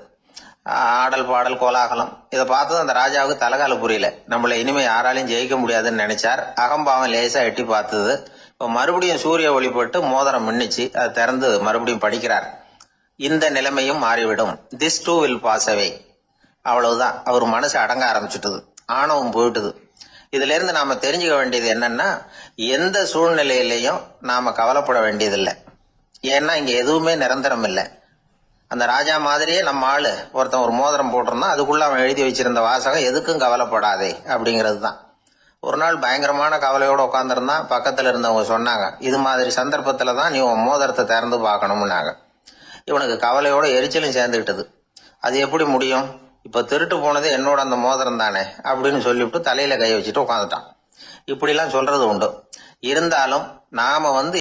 ஆடல் பாடல் கோலாகலம். இதை பார்த்தது அந்த ராஜாவுக்கு தலைகால புரியல. நம்மள இனிமே யாராலையும் ஜெயிக்க முடியாதுன்னு நினைச்சார். அகம்பாவம் லேசா எட்டி பார்த்தது. இப்ப மறுபடியும் சூரிய ஒளிப்பட்டு மோதிரம் மின்னிச்சு. அதை திறந்து மறுபடியும் படிக்கிறார். இந்த நிலைமையும் மாறிவிடும், this too will pass away. அவ்வளவுதான். அவர் மனசு அடங்க ஆரம்பிச்சுட்டது. ஆணவம் போயிட்டுது. இதுல இருந்து நாம தெரிஞ்சுக்க வேண்டியது என்னன்னா, எந்த சூழ்நிலையிலையும் நாம கவலைப்பட வேண்டியதில்லை. ஏன்னா இங்க எதுவுமே நிரந்தரம் இல்லை. அந்த ராஜா மாதிரியே நம்ம ஆளு ஒருத்தன் ஒரு மோதிரம் போட்டிருந்தான். அதுக்குள்ள அவன் எழுதி வச்சிருந்த வாசகம், எதுக்கும் கவலைப்படாதே அப்படிங்கிறது தான். ஒரு நாள் பயங்கரமான கவலையோட உட்காந்துருந்தான். பக்கத்துல இருந்தவங்க சொன்னாங்க, இது மாதிரி சந்தர்ப்பத்துல தான் நீ உன் மோதிரத்தை திறந்து பார்க்கணும்னாங்க. இவனுக்கு கவலையோட எரிச்சலும் சேர்ந்துக்கிட்டது. அது எப்படி முடியும், இப்ப திருட்டு போனது என்னோட அந்த மோதிரம் தானே அப்படின்னு சொல்லிவிட்டு தலையில கை வச்சுட்டு உட்காந்துட்டான். இப்படிலாம் சொல்றது உண்டு. இருந்தாலும் நாம